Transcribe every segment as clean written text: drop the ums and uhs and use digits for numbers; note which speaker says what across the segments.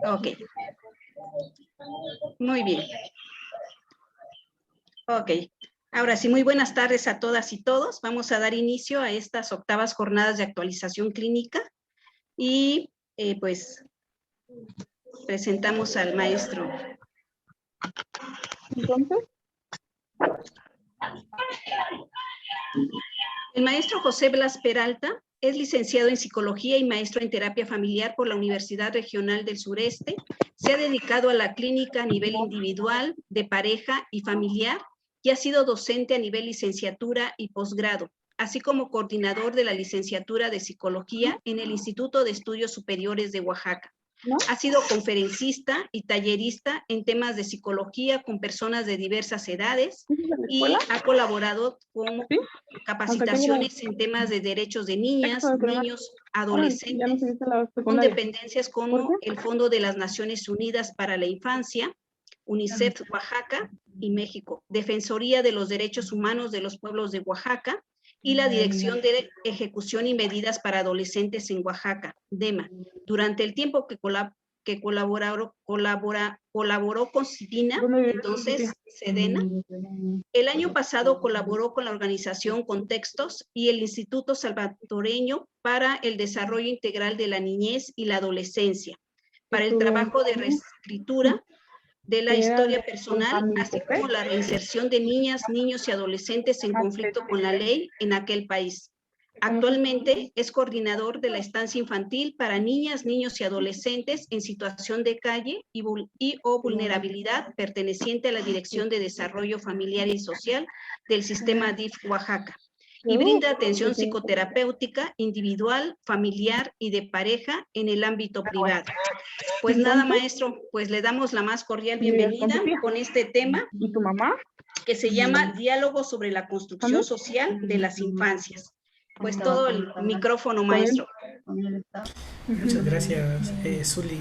Speaker 1: Ok, muy bien. Ok, ahora sí, muy buenas tardes a todas y todos. Vamos a dar inicio a estas octavas jornadas de actualización clínica y pues presentamos al maestro.
Speaker 2: Entonces,
Speaker 1: El maestro José Blas Peralta es licenciado en Psicología y maestro en Terapia Familiar por la Universidad Regional del Sureste. Se ha dedicado a la clínica a nivel individual, de pareja y familiar y ha sido docente a nivel licenciatura y posgrado, así como coordinador de la licenciatura de Psicología en el Instituto de Estudios Superiores de Oaxaca.
Speaker 2: ¿no?
Speaker 1: Ha sido conferencista y tallerista en temas de psicología con personas de diversas edades
Speaker 2: ¿Esa es la
Speaker 1: y
Speaker 2: escuela?
Speaker 1: ha colaborado con
Speaker 2: ¿Sí?
Speaker 1: capacitaciones en temas de derechos de niñas,
Speaker 2: Sexto de primaria.
Speaker 1: niños,
Speaker 2: Ya no
Speaker 1: adolescentes,
Speaker 2: seguiste la
Speaker 1: con
Speaker 2: secundaria.
Speaker 1: dependencias
Speaker 2: ¿Por
Speaker 1: como
Speaker 2: qué?
Speaker 1: el Fondo de las Naciones Unidas para la Infancia, UNICEF Oaxaca y México, Defensoría de los Derechos Humanos de los Pueblos de Oaxaca y la Dirección de Ejecución y Medidas para Adolescentes en Oaxaca, DEMA. Durante el tiempo que colaboró con CIDINA,
Speaker 2: ¿Dónde vives con tu
Speaker 1: entonces
Speaker 2: tía?
Speaker 1: SEDENA. El año pasado colaboró con la organización Contextos y el Instituto Salvadoreño para el Desarrollo Integral de la Niñez y la Adolescencia, para el trabajo de reescritura de la historia personal, así como la reinserción de niñas, niños y adolescentes en conflicto con la ley en aquel país. Actualmente es coordinador de la estancia infantil para niñas, niños y adolescentes en situación de calle y o vulnerabilidad perteneciente a la Dirección de Desarrollo Familiar y Social del Sistema DIF Oaxaca. Y brinda atención psicoterapéutica individual, familiar y de pareja en el ámbito privado. Pues nada, maestro, pues le damos la más cordial bienvenida con este tema.
Speaker 2: ¿Y tu mamá?
Speaker 1: Que se llama Diálogo sobre la construcción social de las infancias. Pues todo el micrófono, maestro.
Speaker 3: Muchas gracias, Zuli.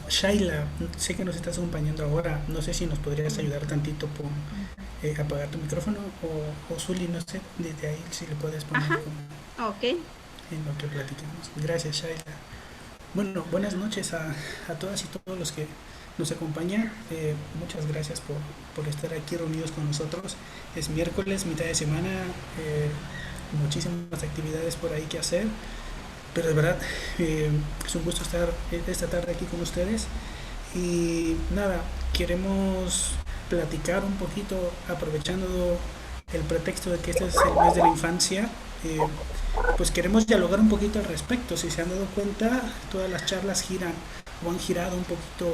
Speaker 3: Shaila, sé que nos estás acompañando ahora. No sé si nos podrías ayudar tantito por apagar tu micrófono o Zuli, no sé, desde ahí si le puedes poner
Speaker 1: Ok.
Speaker 3: En lo que platiquemos. Gracias, Shaila. Bueno, buenas noches a todas y todos los que nos acompañan. Muchas gracias por estar aquí reunidos con nosotros. Es miércoles, mitad de semana, muchísimas actividades por ahí que hacer, pero de verdad es un gusto estar esta tarde aquí con ustedes. Y nada, queremos platicar un poquito, aprovechando el pretexto de que este es el mes de la infancia. Pues queremos dialogar un poquito al respecto. Si se han dado cuenta, todas las charlas giran o han girado un poquito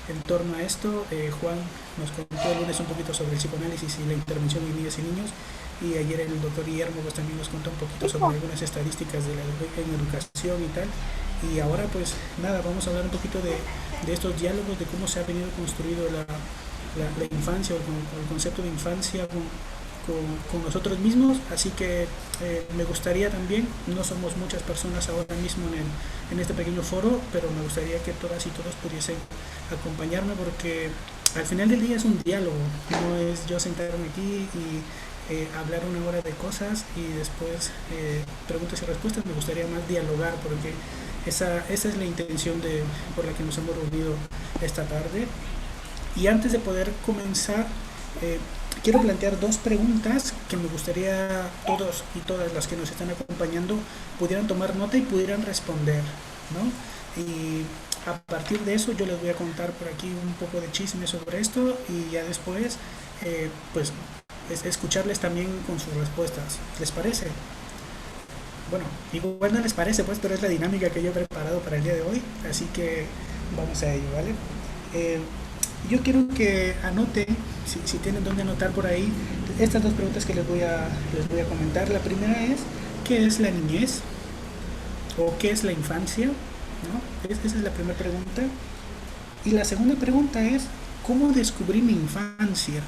Speaker 3: en torno a esto. Juan nos contó el lunes un poquito sobre el psicoanálisis y la intervención en niñas y niños, y ayer el doctor Guillermo pues también nos contó un poquito sobre algunas estadísticas de la educación y tal. Y ahora pues nada, vamos a hablar un poquito de estos diálogos, de cómo se ha venido construido la infancia o el concepto de infancia con nosotros mismos. Así que me gustaría también, no somos muchas personas ahora mismo en este pequeño foro, pero me gustaría que todas y todos pudiesen acompañarme, porque al final del día es un diálogo, no es yo sentarme aquí y hablar una hora de cosas y después preguntas y respuestas. Me gustaría más dialogar, porque esa es la intención por la que nos hemos reunido esta tarde. Y antes de poder comenzar, quiero plantear dos preguntas que me gustaría todos y todas las que nos están acompañando pudieran tomar nota y pudieran responder, ¿no? Y a partir de eso yo les voy a contar por aquí un poco de chisme sobre esto, y ya después pues escucharles también con sus respuestas. ¿Les parece? Bueno, igual no les parece pues, pero es la dinámica que yo he preparado para el día de hoy, así que vamos a ello, ¿vale? Yo quiero que anoten, si tienen donde anotar por ahí, estas dos preguntas que les voy a comentar. La primera es, ¿qué es la niñez? ¿O qué es la infancia? ¿No? Esa es la primera pregunta. Y la segunda pregunta es, ¿cómo descubrí mi infancia?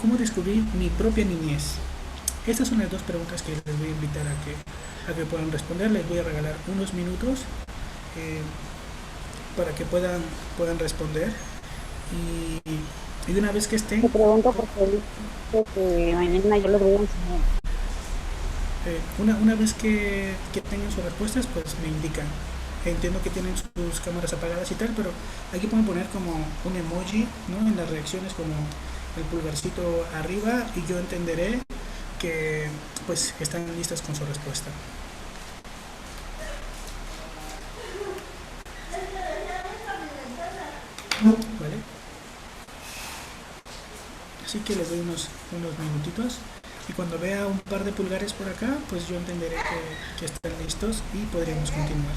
Speaker 3: ¿Cómo descubrí mi propia niñez? Estas son las dos preguntas que les voy a invitar a que puedan responder. Les voy a regalar unos minutos para que puedan responder, y una vez que estén...
Speaker 2: Te pregunto porque que mañana yo les voy a enseñar.
Speaker 3: Una vez que tengan sus respuestas, pues me indican. entiendo que tienen sus cámaras apagadas y tal, pero aquí pueden poner como un emoji, ¿no? En las reacciones como el pulgarcito arriba y yo entenderé que pues están listas con su respuesta. ¿Vale? Así que les doy unos minutitos y cuando vea un par de pulgares por acá, pues yo entenderé que están listos y podríamos continuar.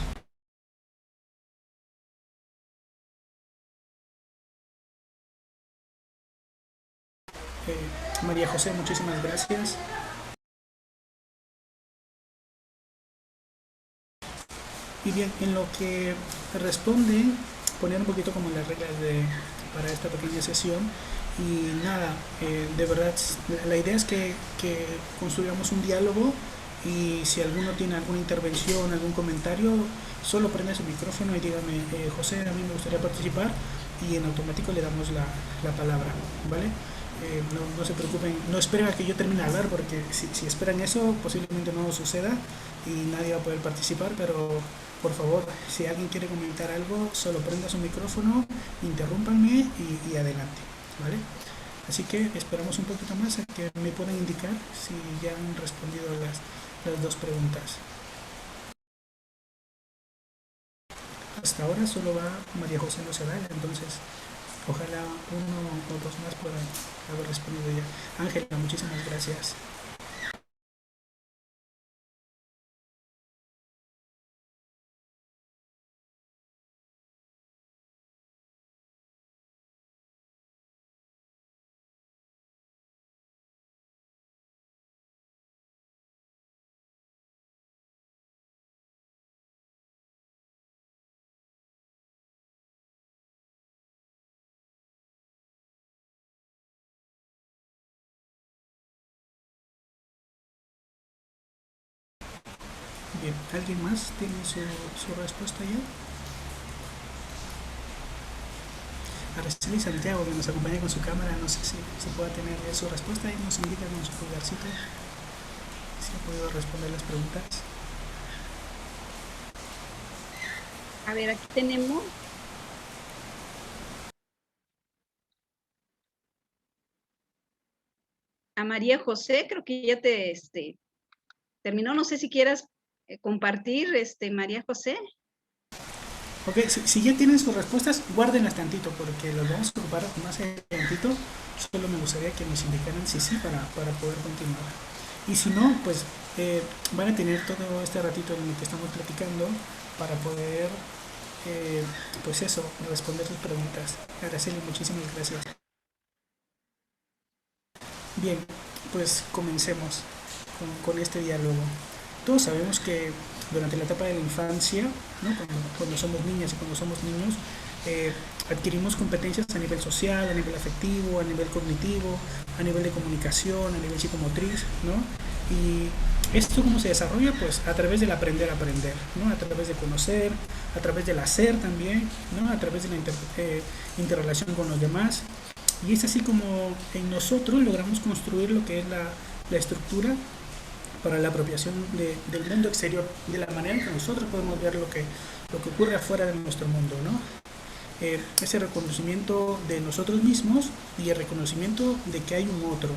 Speaker 3: María José, muchísimas gracias. Y bien, en lo que responde, poner un poquito como las reglas para esta pequeña sesión. Y nada, de verdad, la idea es que construyamos un diálogo y si alguno tiene alguna intervención, algún comentario, solo prenda su micrófono y dígame, José, a mí me gustaría participar y en automático le damos la palabra, ¿vale? No se preocupen, no esperen a que yo termine de hablar porque si esperan eso posiblemente no suceda y nadie va a poder participar, pero por favor, si alguien quiere comentar algo, solo prenda su micrófono, interrúmpanme y adelante, ¿vale? Así que esperamos un poquito más a que me puedan indicar si ya han respondido las dos preguntas. Hasta ahora solo va María José no se da, entonces ojalá uno o dos más puedan haber respondido ya. Ángela, muchísimas gracias. Bien, ¿alguien más tiene su respuesta ya? Araceli Santiago, que nos acompaña con su cámara, no sé si se pueda tener su respuesta y nos indica con su pulgarcito si ha podido responder las preguntas.
Speaker 1: A ver, aquí tenemos a María José, creo que ya te terminó, no sé si quieras compartir, María José.
Speaker 3: Ok, si ya tienen sus respuestas, guárdenlas tantito porque las vamos a ocupar más adelantito. Solo me gustaría que nos indicaran si sí para poder continuar. Y si no, pues van a tener todo este ratito en el que estamos platicando para poder, pues eso, responder sus preguntas. Araceli, muchísimas gracias. Bien, pues comencemos con este diálogo. Todos sabemos que durante la etapa de la infancia, ¿no? cuando somos niñas y cuando somos niños, adquirimos competencias a nivel social, a nivel afectivo, a nivel cognitivo, a nivel de comunicación, a nivel psicomotriz, ¿no? Y esto cómo se desarrolla, pues a través del aprender a aprender, ¿no? A través de conocer, a través del hacer también, ¿no? A través de la interrelación con los demás. Y es así como en nosotros logramos construir lo que es la estructura para la apropiación del mundo exterior, de la manera en que nosotros podemos ver lo que ocurre afuera de nuestro mundo, ¿no? Ese reconocimiento de nosotros mismos y el reconocimiento de que hay un otro.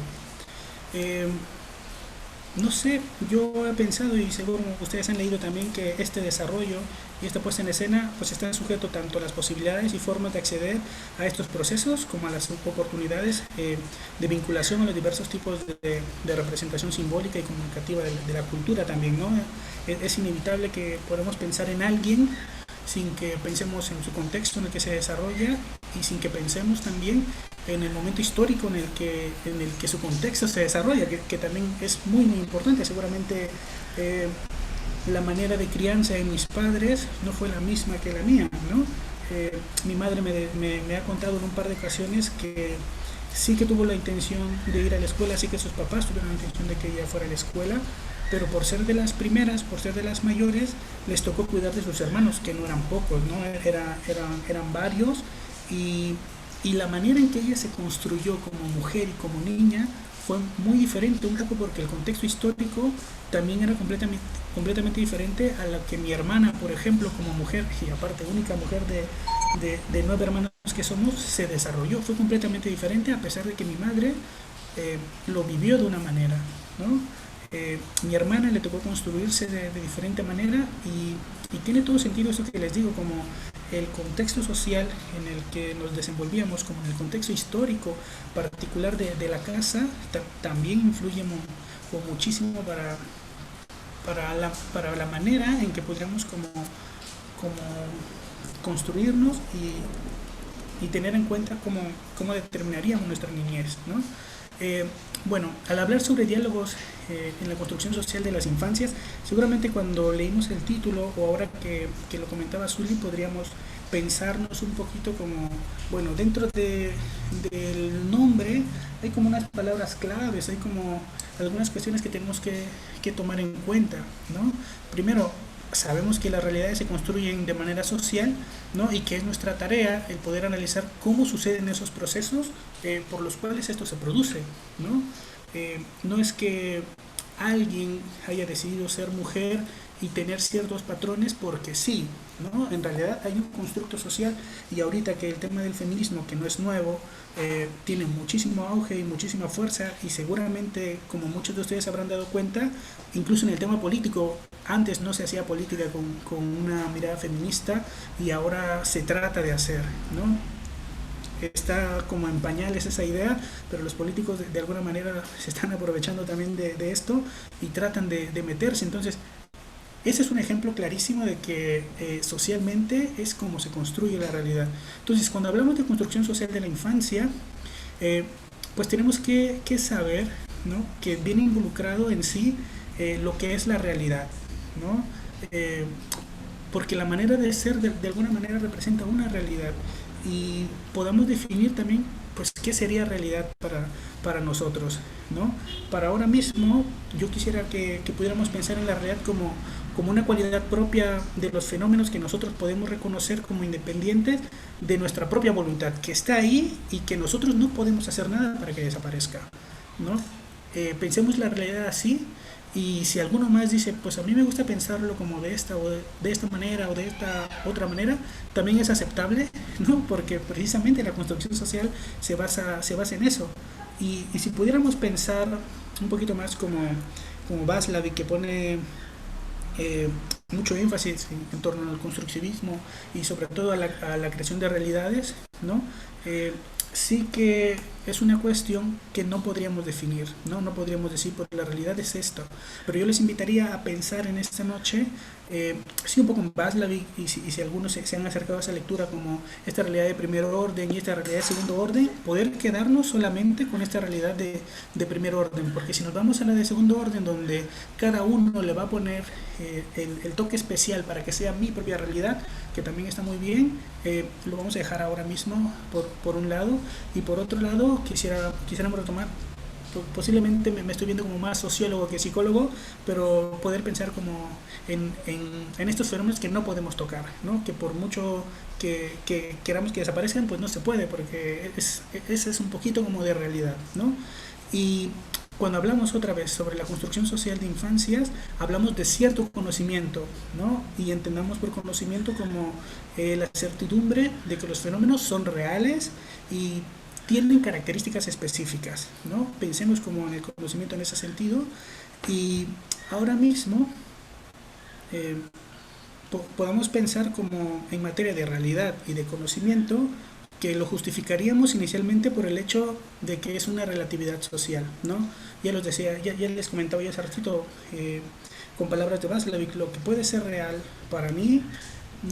Speaker 3: No sé, yo he pensado y seguro ustedes han leído también que este desarrollo y esta puesta en escena pues está sujeto tanto a las posibilidades y formas de acceder a estos procesos como a las oportunidades de vinculación a los diversos tipos de representación simbólica y comunicativa de la cultura también, ¿no? Es inevitable que podamos pensar en alguien sin que pensemos en su contexto en el que se desarrolla y sin que pensemos también en el momento histórico en el que su contexto se desarrolla, que también es muy muy importante. Seguramente la manera de crianza de mis padres no fue la misma que la mía, ¿no? Mi madre me ha contado en un par de ocasiones que sí que tuvo la intención de ir a la escuela, sí que sus papás tuvieron la intención de que ella fuera a la escuela, pero por ser de las primeras, por ser de las mayores, les tocó cuidar de sus hermanos, que no eran pocos, ¿no? Eran varios, y la manera en que ella se construyó como mujer y como niña fue muy diferente, un poco porque el contexto histórico también era completamente diferente a la que mi hermana, por ejemplo, como mujer, y aparte única mujer de 9 hermanos que somos, se desarrolló. Fue completamente diferente, a pesar de que mi madre lo vivió de una manera, ¿no? Mi hermana le tocó construirse de diferente manera y tiene todo sentido eso que les digo, como el contexto social en el que nos desenvolvíamos, como en el contexto histórico particular de la casa, también influye muchísimo para la manera en que podríamos como construirnos y tener en cuenta cómo determinaríamos nuestra niñez, ¿no? Bueno, al hablar sobre diálogos en la construcción social de las infancias, seguramente cuando leímos el título o ahora que lo comentaba Zuli, podríamos pensarnos un poquito como, bueno, dentro del nombre hay como unas palabras claves, hay como algunas cuestiones que tenemos que tomar en cuenta, ¿no? Primero, sabemos que las realidades se construyen de manera social, ¿no? Y que es nuestra tarea el poder analizar cómo suceden esos procesos por los cuales esto se produce, ¿no? No es que alguien haya decidido ser mujer y tener ciertos patrones porque sí, ¿no? En realidad hay un constructo social y ahorita que el tema del feminismo, que no es nuevo, tiene muchísimo auge y muchísima fuerza y seguramente, como muchos de ustedes habrán dado cuenta, incluso en el tema político, antes no se hacía política con una mirada feminista y ahora se trata de hacer, ¿no? Está como en pañales esa idea, pero los políticos de alguna manera se están aprovechando también de esto y tratan de meterse. Entonces, ese es un ejemplo clarísimo de que socialmente es como se construye la realidad. Entonces, cuando hablamos de construcción social de la infancia, pues tenemos que saber, ¿no? Que viene involucrado en sí lo que es la realidad, ¿no? Porque la manera de ser de alguna manera representa una realidad y podamos definir también pues qué sería realidad para nosotros, ¿no? Para ahora mismo yo quisiera que pudiéramos pensar en la realidad como una cualidad propia de los fenómenos que nosotros podemos reconocer como independientes de nuestra propia voluntad, que está ahí y que nosotros no podemos hacer nada para que desaparezca, ¿no? Pensemos la realidad así. Y si alguno más dice, pues a mí me gusta pensarlo como de esta o de esta manera o de esta otra manera, también es aceptable, ¿no? Porque precisamente la construcción social se basa en eso. Y si pudiéramos pensar un poquito más como Václav, que pone mucho énfasis en torno al constructivismo y sobre todo a la creación de realidades, ¿no? Sí que es una cuestión que no podríamos definir, ¿no? No podríamos decir, porque la realidad es esto. Pero yo les invitaría a pensar en esta noche, sí, un poco en Václav, y si algunos se han acercado a esa lectura como esta realidad de primer orden y esta realidad de segundo orden, poder quedarnos solamente con esta realidad de primer orden, porque si nos vamos a la de segundo orden, donde cada uno le va a poner el toque especial para que sea mi propia realidad, que también está muy bien, lo vamos a dejar ahora mismo por un lado, y por otro lado quisiéramos retomar, posiblemente me estoy viendo como más sociólogo que psicólogo, pero poder pensar como en estos fenómenos que no podemos tocar, ¿no? Que por mucho que queramos que desaparezcan, pues no se puede, porque ese es un poquito como de realidad, ¿no? Y cuando hablamos otra vez sobre la construcción social de infancias, hablamos de cierto conocimiento, ¿no? Y entendamos por conocimiento como la certidumbre de que los fenómenos son reales y tienen características específicas, ¿no? Pensemos como en el conocimiento en ese sentido. Y ahora mismo podamos pensar como en materia de realidad y de conocimiento, que lo justificaríamos inicialmente por el hecho de que es una relatividad social, ¿no? Ya los decía, ya les comentaba ya hace ratito con palabras de Václav, lo que puede ser real para mí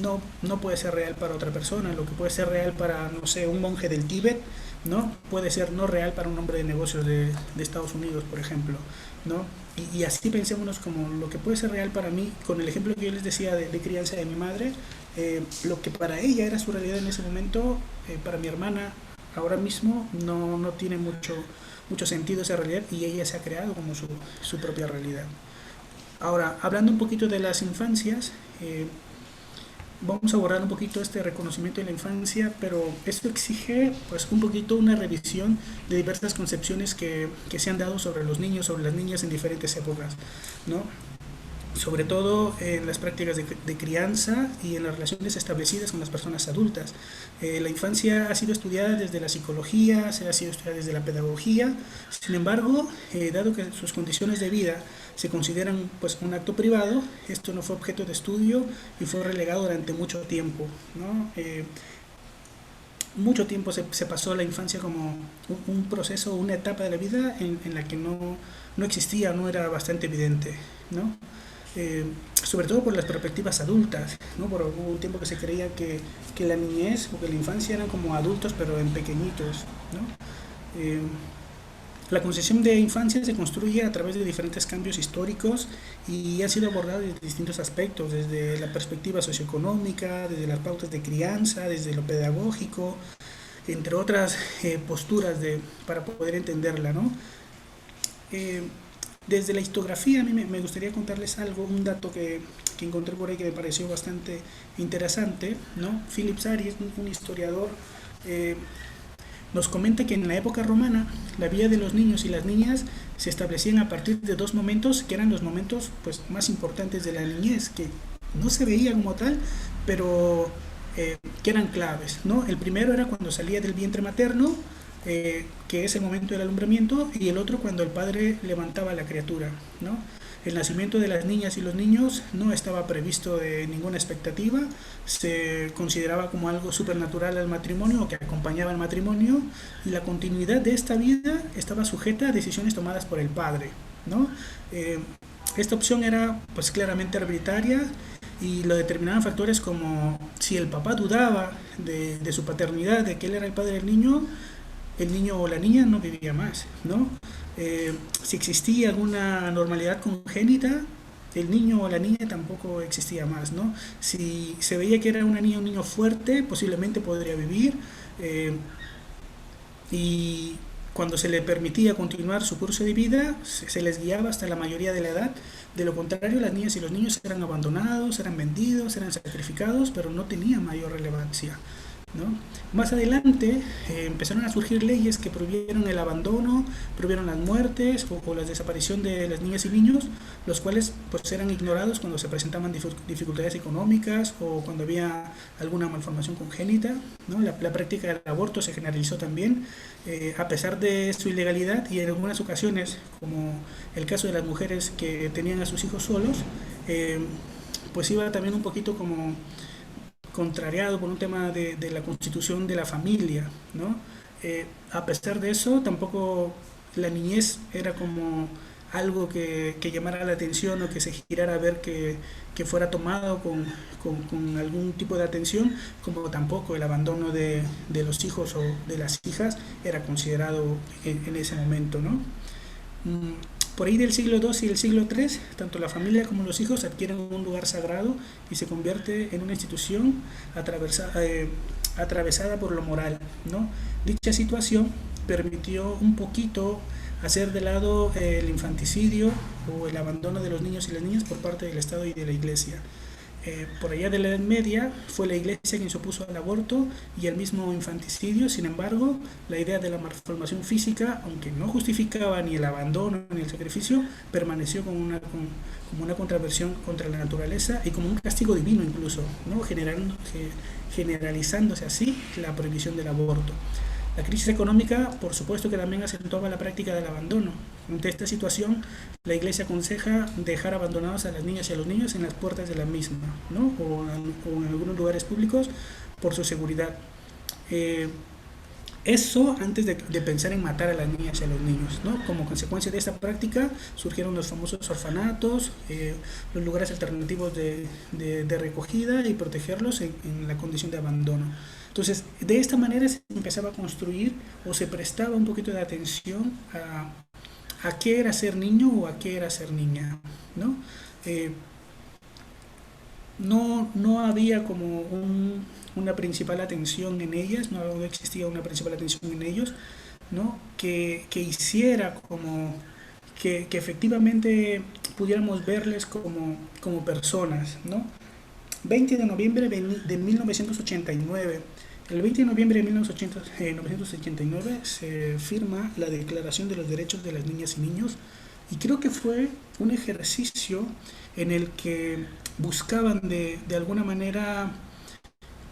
Speaker 3: no puede ser real para otra persona, lo que puede ser real para, no sé, un monje del Tíbet, ¿no? Puede ser no real para un hombre de negocios de Estados Unidos, por ejemplo, ¿no? Y así pensémonos como lo que puede ser real para mí, con el ejemplo que yo les decía de crianza de mi madre, lo que para ella era su realidad en ese momento, para mi hermana ahora mismo no tiene mucho sentido esa realidad, y ella se ha creado como su propia realidad. Ahora, hablando un poquito de las infancias, vamos a abordar un poquito este reconocimiento de la infancia, pero esto exige pues un poquito una revisión de diversas concepciones que se han dado sobre los niños, sobre las niñas en diferentes épocas, ¿no? sobre todo en las prácticas de crianza y en las relaciones establecidas con las personas adultas. La infancia ha sido estudiada desde la psicología, se ha sido estudiada desde la pedagogía. Sin embargo, dado que sus condiciones de vida se consideran pues un acto privado, esto no fue objeto de estudio y fue relegado durante mucho tiempo, ¿no? Mucho tiempo se pasó la infancia como un proceso, una etapa de la vida en la que no existía, no era bastante evidente, ¿no? Sobre todo por las perspectivas adultas, ¿no? Por un tiempo que se creía que la niñez o que la infancia eran como adultos pero en pequeñitos, ¿no? La concepción de infancia se construye a través de diferentes cambios históricos y ha sido abordada desde distintos aspectos, desde la perspectiva socioeconómica, desde las pautas de crianza, desde lo pedagógico, entre otras posturas para poder entenderla, ¿no? Desde la historiografía a mí me gustaría contarles algo, un dato que encontré por ahí que me pareció bastante interesante, ¿no? Philip Sari, un historiador, nos comenta que en la época romana la vida de los niños y las niñas se establecían a partir de dos momentos que eran los momentos pues, más importantes de la niñez, que no se veía como tal, pero que eran claves, ¿no? El primero era cuando salía del vientre materno, que es el momento del alumbramiento, y el otro cuando el padre levantaba a la criatura, ¿no? El nacimiento de las niñas y los niños no estaba previsto de ninguna expectativa, se consideraba como algo supernatural al matrimonio o que acompañaba al matrimonio, y la continuidad de esta vida estaba sujeta a decisiones tomadas por el padre, ¿no? Esta opción era pues claramente arbitraria y lo determinaban factores como si el papá dudaba de su paternidad, de que él era el padre del niño, el niño o la niña no vivía más, ¿no? Si existía alguna normalidad congénita, el niño o la niña tampoco existía más, ¿no? Si se veía que era una niña o un niño fuerte, posiblemente podría vivir, y cuando se le permitía continuar su curso de vida, se les guiaba hasta la mayoría de la edad. De lo contrario, las niñas y los niños eran abandonados, eran vendidos, eran sacrificados, pero no tenían mayor relevancia, ¿no? Más adelante empezaron a surgir leyes que prohibieron el abandono, prohibieron las muertes o la desaparición de las niñas y niños, los cuales pues eran ignorados cuando se presentaban dificultades económicas o cuando había alguna malformación congénita, ¿no? La práctica del aborto se generalizó también, a pesar de su ilegalidad, y en algunas ocasiones, como el caso de las mujeres que tenían a sus hijos solos, pues iba también un poquito como contrariado por un tema de la constitución de la familia, ¿no? A pesar de eso, tampoco la niñez era como algo que llamara la atención o que se girara a ver que fuera tomado con algún tipo de atención, como tampoco el abandono de los hijos o de las hijas era considerado en ese momento, ¿no? Por ahí del siglo II y el siglo III, tanto la familia como los hijos adquieren un lugar sagrado y se convierte en una institución atravesada por lo moral, ¿no? Dicha situación permitió un poquito hacer de lado el infanticidio o el abandono de los niños y las niñas por parte del Estado y de la Iglesia. Por allá de la Edad Media fue la Iglesia quien se opuso al aborto y al mismo infanticidio. Sin embargo, la idea de la malformación física, aunque no justificaba ni el abandono ni el sacrificio, permaneció como una contraversión contra la naturaleza y como un castigo divino incluso, ¿no? Generalizándose así la prohibición del aborto. La crisis económica, por supuesto que también acentuaba la práctica del abandono. Ante esta situación, la Iglesia aconseja dejar abandonados a las niñas y a los niños en las puertas de la misma, ¿no? o en algunos lugares públicos por su seguridad. Eso antes de pensar en matar a las niñas y a los niños, ¿no? Como consecuencia de esta práctica surgieron los famosos orfanatos, los lugares alternativos de recogida y protegerlos en la condición de abandono. Entonces, de esta manera se empezaba a construir o se prestaba un poquito de atención a qué era ser niño o a qué era ser niña, ¿no? No había como una principal atención en ellas, no existía una principal atención en ellos, ¿no? Que hiciera como que efectivamente pudiéramos verles como personas, ¿no? 20 de noviembre de 1989. El 20 de noviembre de 1989 se firma la Declaración de los Derechos de las Niñas y Niños, y creo que fue un ejercicio en el que buscaban de alguna manera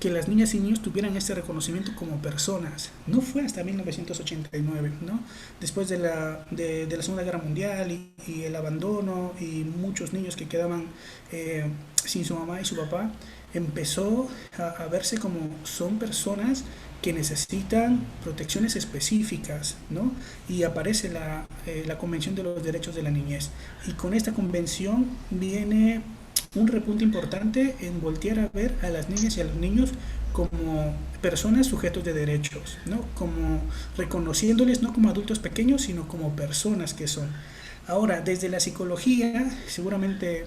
Speaker 3: que las niñas y niños tuvieran este reconocimiento como personas. No fue hasta 1989, ¿no? Después de la Segunda Guerra Mundial y el abandono y muchos niños que quedaban sin su mamá y su papá, empezó a verse como son personas que necesitan protecciones específicas, ¿no? Y aparece la Convención de los Derechos de la Niñez. Y con esta convención viene un repunte importante en voltear a ver a las niñas y a los niños como personas sujetos de derechos, ¿no? Como reconociéndoles no como adultos pequeños, sino como personas que son. Ahora, desde la psicología, seguramente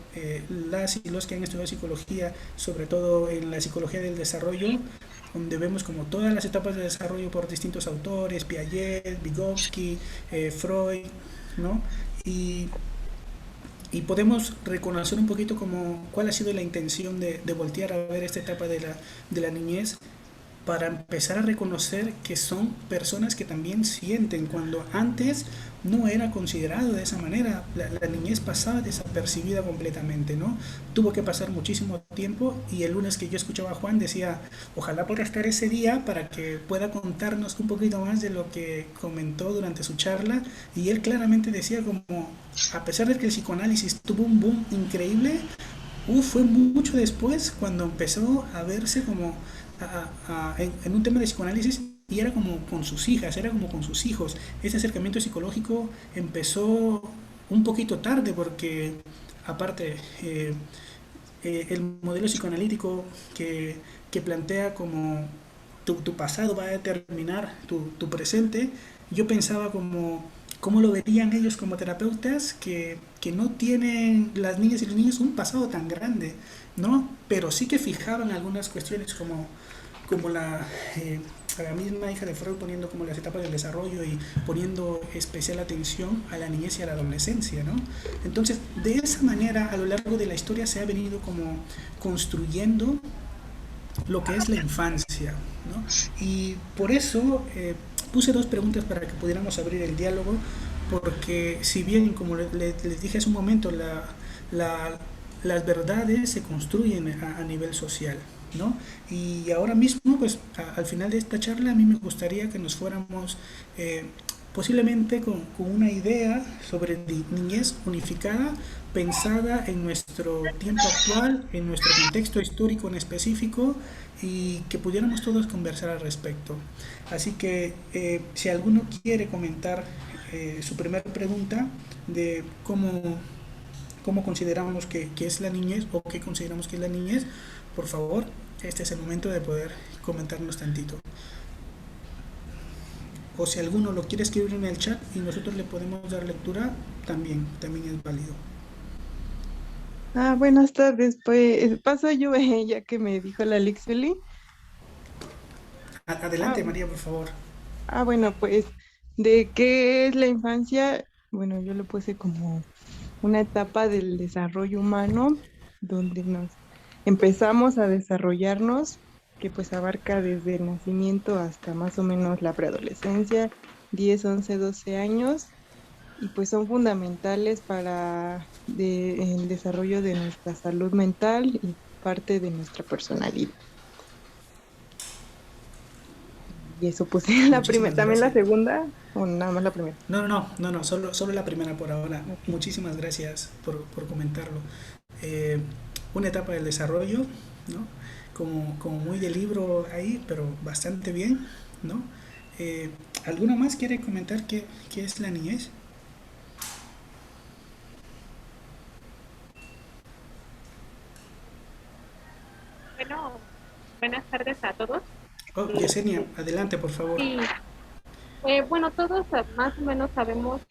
Speaker 3: las y los que han estudiado psicología, sobre todo en la psicología del desarrollo, donde vemos como todas las etapas de desarrollo por distintos autores, Piaget, Vygotsky, Freud, ¿no? Y y podemos reconocer un poquito como cuál ha sido la intención de voltear a ver esta etapa de la niñez para empezar a reconocer que son personas que también sienten, cuando antes no era considerado de esa manera, la niñez pasaba desapercibida completamente, ¿no? Tuvo que pasar muchísimo tiempo y el lunes que yo escuchaba a Juan decía, ojalá pueda estar ese día para que pueda contarnos un poquito más de lo que comentó durante su charla y él claramente decía como, a pesar de que el psicoanálisis tuvo un boom increíble, fue mucho después cuando empezó a verse como en un tema de psicoanálisis y era como con sus hijas, era como con sus hijos. Ese acercamiento psicológico empezó un poquito tarde porque aparte el modelo psicoanalítico que plantea como tu pasado va a determinar tu presente, yo pensaba como cómo lo verían ellos como terapeutas que no tienen las niñas y los niños un pasado tan grande, ¿no? Pero sí que fijaban algunas cuestiones como la misma hija de Freud poniendo como las etapas del desarrollo y poniendo especial atención a la niñez y a la adolescencia, ¿no? Entonces, de esa manera, a lo largo de la historia se ha venido como construyendo lo que es la infancia, ¿no? Y por eso puse dos preguntas para que pudiéramos abrir el diálogo, porque si bien, como les dije hace un momento, la, las verdades se construyen a nivel social, ¿no? Y ahora mismo, pues al final de esta charla, a mí me gustaría que nos fuéramos posiblemente con una idea sobre niñez unificada, pensada en nuestro tiempo actual, en nuestro contexto histórico en específico y que pudiéramos todos conversar al respecto. Así que si alguno quiere comentar su primera pregunta de cómo consideramos que es la niñez o qué consideramos que es la niñez, por favor, este es el momento de poder comentarnos tantito. O si alguno lo quiere escribir en el chat y nosotros le podemos dar lectura, también es válido.
Speaker 4: Buenas tardes. Pues paso yo, ya que me dijo la Lixuli. Ah,
Speaker 3: Adelante, María, por favor.
Speaker 4: bueno, pues, ¿de qué es la infancia? Bueno, yo lo puse como una etapa del desarrollo humano donde nos empezamos a desarrollarnos, que pues abarca desde el nacimiento hasta más o menos la preadolescencia, 10, 11, 12 años, y pues son fundamentales para el desarrollo de nuestra salud mental y parte de nuestra personalidad. Y eso puse la primera,
Speaker 3: Muchísimas
Speaker 4: también la
Speaker 3: gracias.
Speaker 4: segunda, o nada más la primera.
Speaker 3: No, solo la primera por ahora.
Speaker 4: Ok.
Speaker 3: Muchísimas gracias por comentarlo. Eh, una etapa del desarrollo, ¿no? Como muy de libro ahí, pero bastante bien, ¿no? Eh, ¿Alguno más quiere comentar qué es la niñez?
Speaker 2: Bueno, buenas tardes a todos.
Speaker 3: Oh, Yesenia, adelante, por favor.
Speaker 2: Sí, bueno, todos más o menos sabemos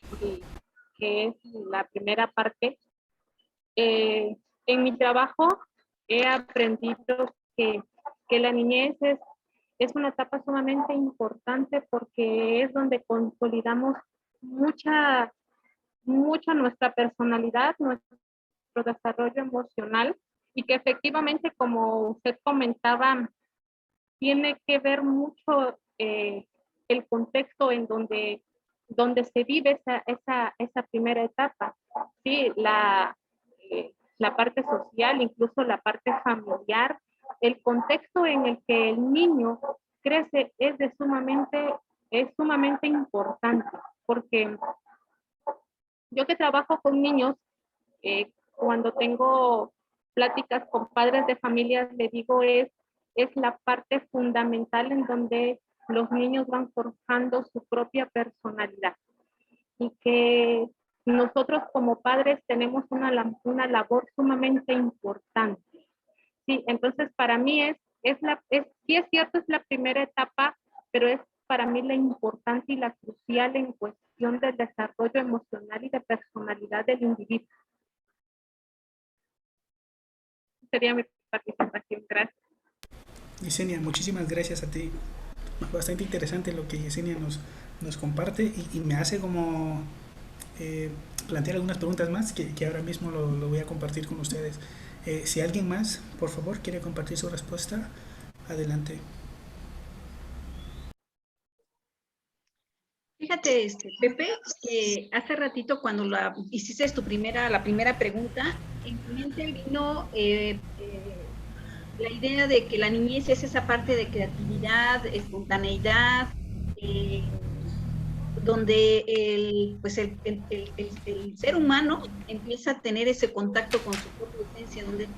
Speaker 2: que es la primera parte. Eh, en mi trabajo he aprendido que la niñez es una etapa sumamente importante porque es donde consolidamos mucha, mucha nuestra personalidad, nuestro desarrollo emocional y que efectivamente, como usted comentaba, tiene que ver mucho el contexto en donde se vive esa primera etapa. Sí, la parte social, incluso la parte familiar. El contexto en el que el niño crece es sumamente importante, porque yo que trabajo con niños, cuando tengo pláticas con padres de familias, le digo es la parte fundamental en donde los niños van forjando su propia personalidad y que nosotros como padres tenemos una labor sumamente importante. Sí, entonces para mí sí es cierto, es la primera etapa, pero es para mí la importante y la crucial en cuestión del desarrollo emocional y de personalidad del individuo. Sería mi participación. Gracias.
Speaker 3: Yesenia, muchísimas gracias a ti. Bastante interesante lo que Yesenia nos comparte y me hace como plantear algunas preguntas más que ahora mismo lo voy a compartir con ustedes. Si alguien más, por favor, quiere compartir su respuesta, adelante.
Speaker 1: Fíjate, Pepe, que hace ratito cuando hiciste la primera pregunta, en mi mente vino la idea de que la niñez es esa parte de creatividad, espontaneidad, donde el ser humano empieza a tener ese contacto con su propia esencia, donde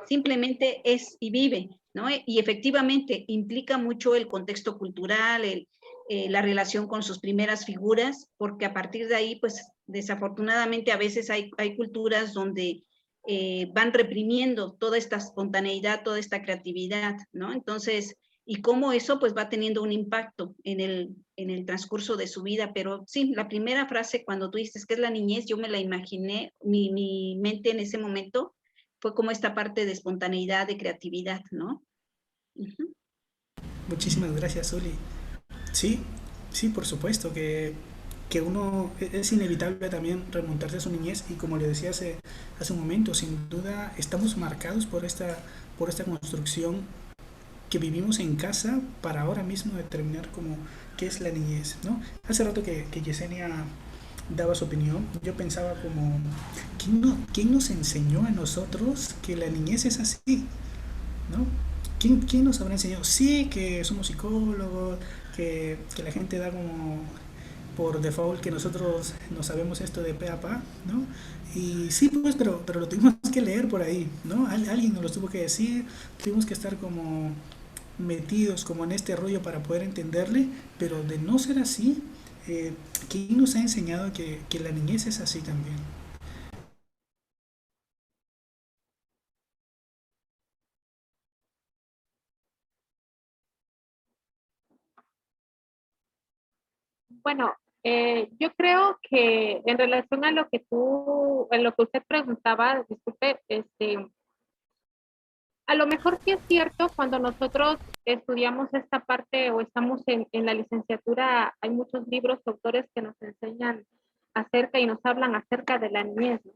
Speaker 1: simplemente es y vive, ¿no? Y efectivamente implica mucho el contexto cultural, la relación con sus primeras figuras, porque a partir de ahí, pues desafortunadamente a veces hay culturas donde van reprimiendo toda esta espontaneidad, toda esta creatividad, ¿no? Entonces, y cómo eso pues va teniendo un impacto en el transcurso de su vida. Pero sí, la primera frase cuando tú dices que es la niñez, yo me la imaginé, mi mente en ese momento fue como esta parte de espontaneidad, de creatividad, ¿no? Uh-huh.
Speaker 3: Muchísimas gracias, Uli. Sí, sí, por supuesto que uno es inevitable también remontarse a su niñez y como le decía hace un momento, sin duda estamos marcados por esta construcción que vivimos en casa para ahora mismo determinar como qué es la niñez, ¿no? Hace rato que Yesenia daba su opinión, yo pensaba como, ¿quién nos enseñó a nosotros que la niñez es así? ¿No? ¿Quién nos habrá enseñado? Sí, que somos psicólogos, que la gente da como por default que nosotros no sabemos esto de pe a pa, ¿no? Y sí, pues, pero lo tuvimos que leer por ahí, ¿no? Alguien nos lo tuvo que decir, tuvimos que estar como metidos como en este rollo para poder entenderle, pero de no ser así, ¿quién nos ha enseñado que la niñez es así también?
Speaker 2: Bueno, yo creo que en relación a lo que usted preguntaba, disculpe, a lo mejor sí es cierto, cuando nosotros estudiamos esta parte o estamos en la licenciatura, hay muchos libros, autores que nos enseñan acerca y nos hablan acerca de la niñez, ¿no?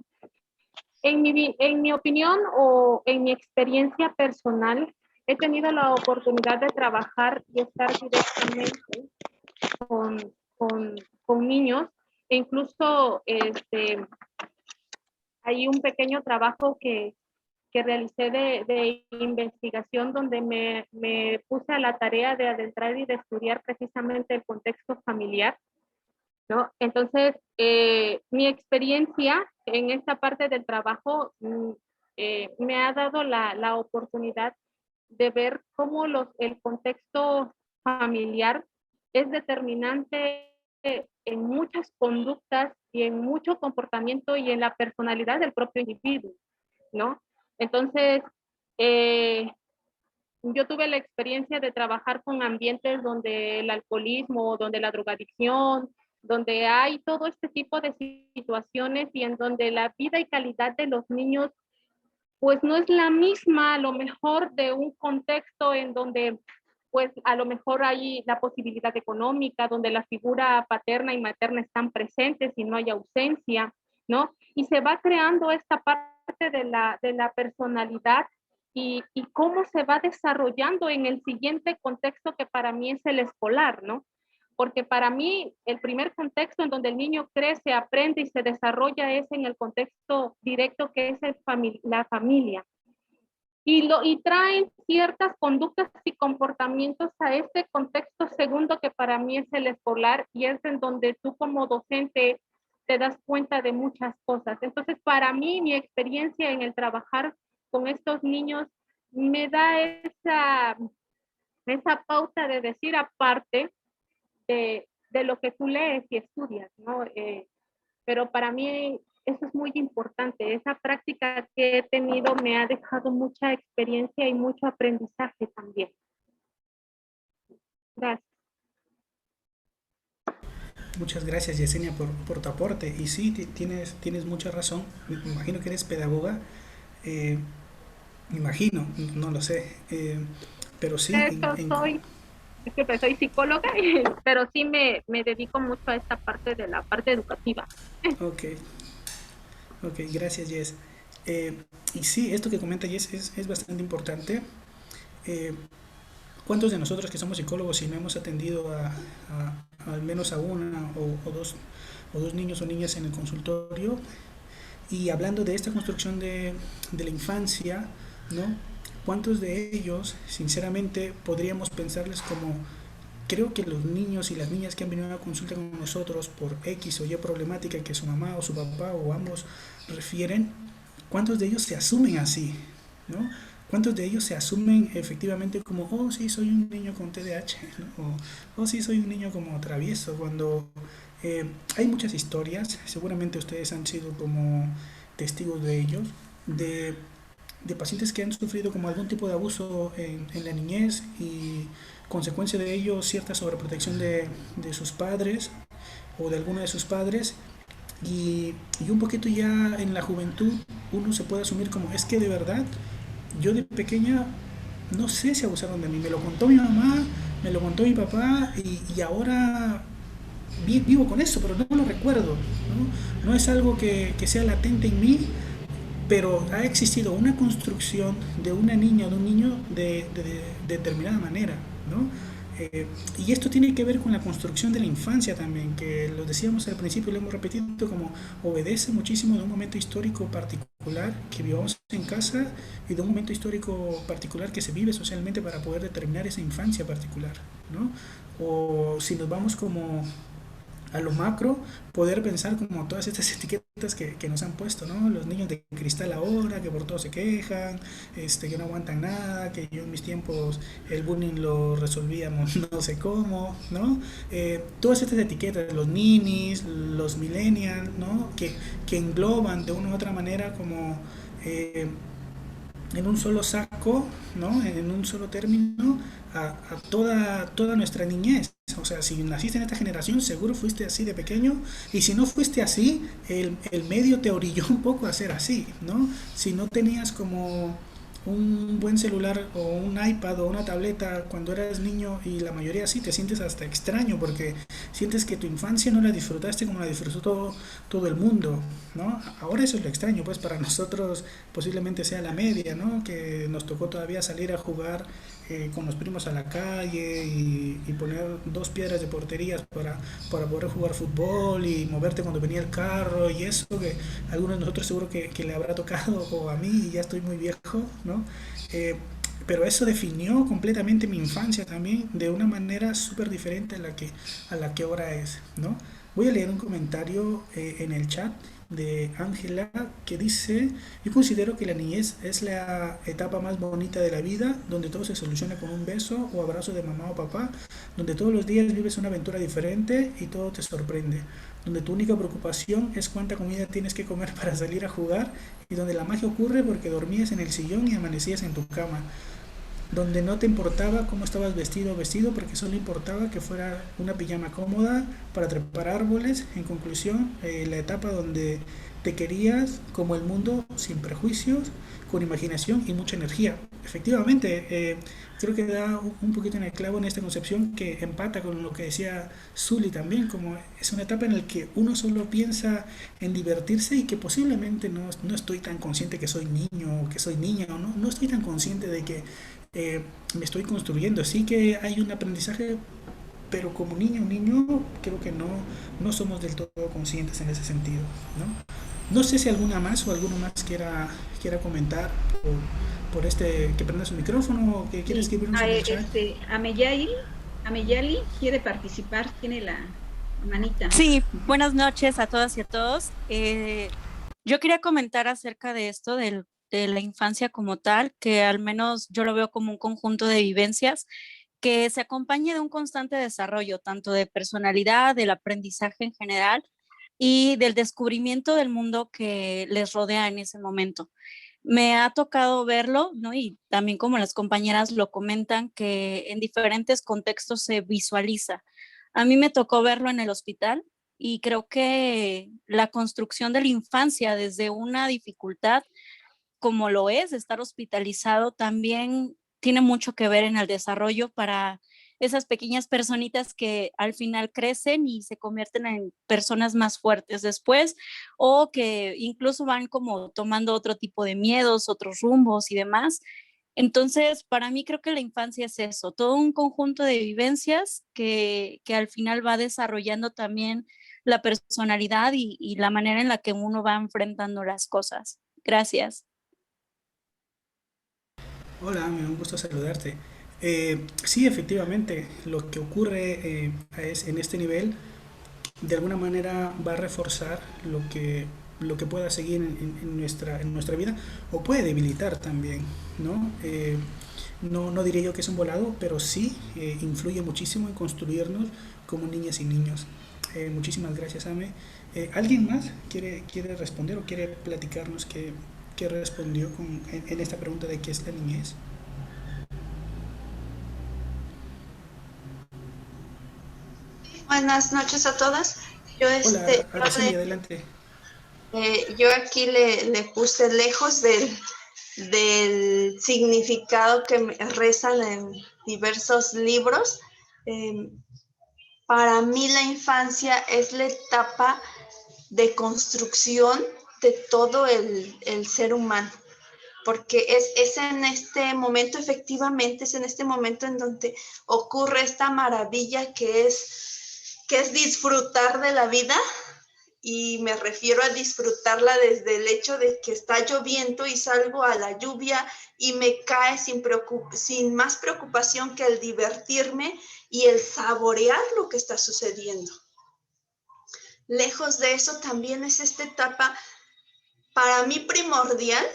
Speaker 2: En mi opinión o en mi experiencia personal, he tenido la oportunidad de trabajar y estar directamente con niños, e incluso hay un pequeño trabajo que realicé de investigación donde me puse a la tarea de adentrar y de estudiar precisamente el contexto familiar, ¿no? Entonces, mi experiencia en esta parte del trabajo me ha dado la oportunidad de ver cómo el contexto familiar es determinante en muchas conductas y en mucho comportamiento y en la personalidad del propio individuo, ¿no? Entonces, yo tuve la experiencia de trabajar con ambientes donde el alcoholismo, donde la drogadicción, donde hay todo este tipo de situaciones y en donde la vida y calidad de los niños pues no es la misma a lo mejor de un contexto en donde pues a lo mejor hay la posibilidad económica, donde la figura paterna y materna están presentes y no hay ausencia, ¿no? Y se va creando esta parte de la personalidad y cómo se va desarrollando en el siguiente contexto que para mí es el escolar, ¿no? porque para mí el primer contexto en donde el niño crece, aprende y se desarrolla es en el contexto directo que es la familia. Y traen ciertas conductas y comportamientos a este contexto segundo que para mí es el escolar y es en donde tú como docente te das cuenta de muchas cosas. Entonces, para mí, mi experiencia en el trabajar con estos niños me da esa pauta de decir aparte de lo que tú lees y estudias, ¿no? Pero para mí eso es muy importante. Esa práctica que he tenido me ha dejado mucha experiencia y mucho aprendizaje también. Gracias.
Speaker 3: Muchas gracias, Yesenia, por tu aporte. Y sí, tienes mucha razón. Me imagino que eres pedagoga. Me imagino, no lo sé. Pero sí.
Speaker 2: Soy psicóloga, pero sí me dedico mucho a esta parte de la parte educativa.
Speaker 3: Ok, gracias, Jess. Y sí, esto que comenta Jess es bastante importante. ¿Cuántos de nosotros que somos psicólogos y no hemos atendido al menos a una o dos niños o niñas en el consultorio? Y hablando de esta construcción de la infancia, ¿no? ¿Cuántos de ellos, sinceramente, podríamos pensarles como, creo que los niños y las niñas que han venido a la consulta con nosotros por X o Y problemática que su mamá o su papá o ambos refieren, cuántos de ellos se asumen así, ¿no? ¿Cuántos de ellos se asumen efectivamente como, oh, sí, soy un niño con TDAH, ¿no? O, oh, sí, soy un niño como travieso, cuando hay muchas historias, seguramente ustedes han sido como testigos de ellos, de pacientes que han sufrido como algún tipo de abuso en la niñez y consecuencia de ello cierta sobreprotección de sus padres o de alguno de sus padres y un poquito ya en la juventud uno se puede asumir como es que de verdad yo de pequeña no sé si abusaron de mí, me lo contó mi mamá, me lo contó mi papá y ahora vivo con eso, pero no lo recuerdo, no es algo que sea latente en mí, pero ha existido una construcción de una niña o de un niño de determinada manera, ¿no? Y esto tiene que ver con la construcción de la infancia también, que lo decíamos al principio y lo hemos repetido, como obedece muchísimo de un momento histórico particular que vivamos en casa y de un momento histórico particular que se vive socialmente para poder determinar esa infancia particular, ¿no? O si nos vamos como a lo macro, poder pensar como todas estas etiquetas que nos han puesto, ¿no? Los niños de cristal ahora, que por todo se quejan, que no aguantan nada, que yo en mis tiempos el bullying lo resolvíamos no sé cómo, ¿no? Todas estas etiquetas, los ninis, los millennials, ¿no? Que engloban de una u otra manera como en un solo saco, ¿no? En un solo término a toda nuestra niñez. O sea, si naciste en esta generación, seguro fuiste así de pequeño, y si no fuiste así, el medio te orilló un poco a ser así, ¿no? Si no tenías como un buen celular o un iPad o una tableta cuando eras niño, y la mayoría sí, te sientes hasta extraño porque sientes que tu infancia no la disfrutaste como la disfrutó todo el mundo, ¿no? Ahora eso es lo extraño, pues para nosotros posiblemente sea la media, ¿no? Que nos tocó todavía salir a jugar con los primos a la calle y poner 2 piedras de porterías para poder jugar fútbol y moverte cuando venía el carro y eso que a algunos de nosotros seguro que le habrá tocado, o a mí, y ya estoy muy viejo, ¿no? Pero eso definió completamente mi infancia también de una manera súper diferente a la que ahora es, ¿no? Voy a leer un comentario en el chat de Ángela que dice: yo considero que la niñez es la etapa más bonita de la vida, donde todo se soluciona con un beso o abrazo de mamá o papá, donde todos los días vives una aventura diferente y todo te sorprende, donde tu única preocupación es cuánta comida tienes que comer para salir a jugar, y donde la magia ocurre porque dormías en el sillón y amanecías en tu cama, donde no te importaba cómo estabas vestido o vestido, porque solo importaba que fuera una pijama cómoda para trepar árboles. En conclusión, la etapa donde te querías como el mundo, sin prejuicios, con imaginación y mucha energía. Efectivamente, creo que da un poquito en el clavo en esta concepción que empata con lo que decía Zully también, como es una etapa en la que uno solo piensa en divertirse y que posiblemente no estoy tan consciente que soy niño o que soy niña, o no estoy tan consciente de que me estoy construyendo. Sí que hay un aprendizaje pero como niño creo que no somos del todo conscientes en ese sentido, ¿no? No sé si alguna más o alguno más quiera comentar por que prenda su micrófono o que quiera
Speaker 1: Sí,
Speaker 3: escribirnos en el chat.
Speaker 1: Ameyali quiere participar, tiene la manita.
Speaker 5: Sí, buenas noches a todas y a todos. Yo quería comentar acerca de esto de la infancia como tal, que al menos yo lo veo como un conjunto de vivencias que se acompaña de un constante desarrollo, tanto de personalidad, del aprendizaje en general y del descubrimiento del mundo que les rodea en ese momento. Me ha tocado verlo, ¿no? Y también como las compañeras lo comentan, que en diferentes contextos se visualiza. A mí me tocó verlo en el hospital y creo que la construcción de la infancia desde una dificultad como lo es estar hospitalizado, también tiene mucho que ver en el desarrollo para esas pequeñas personitas que al final crecen y se convierten en personas más fuertes después, o que incluso van como tomando otro tipo de miedos, otros rumbos y demás. Entonces, para mí creo que la infancia es eso, todo un conjunto de vivencias que al final va desarrollando también la personalidad y la manera en la que uno va enfrentando las cosas. Gracias.
Speaker 3: Hola, un gusto saludarte. Sí, efectivamente, lo que ocurre en este nivel de alguna manera va a reforzar lo que pueda seguir en nuestra vida o puede debilitar también, ¿no? No diría yo que es un volado, pero sí influye muchísimo en construirnos como niñas y niños. Muchísimas gracias, Ame. ¿Alguien más quiere responder o quiere platicarnos qué respondió en esta pregunta de qué es la niñez?
Speaker 6: Buenas noches a todas. Yo,
Speaker 3: Hola, Araceli, adelante.
Speaker 6: yo aquí le puse lejos del significado que rezan en diversos libros. Para mí la infancia es la etapa de construcción de todo el ser humano, porque es en este momento, efectivamente, es en este momento en donde ocurre esta maravilla que es disfrutar de la vida, y me refiero a disfrutarla desde el hecho de que está lloviendo y salgo a la lluvia y me cae sin más preocupación que el divertirme y el saborear lo que está sucediendo. Lejos de eso también es esta etapa para mí primordial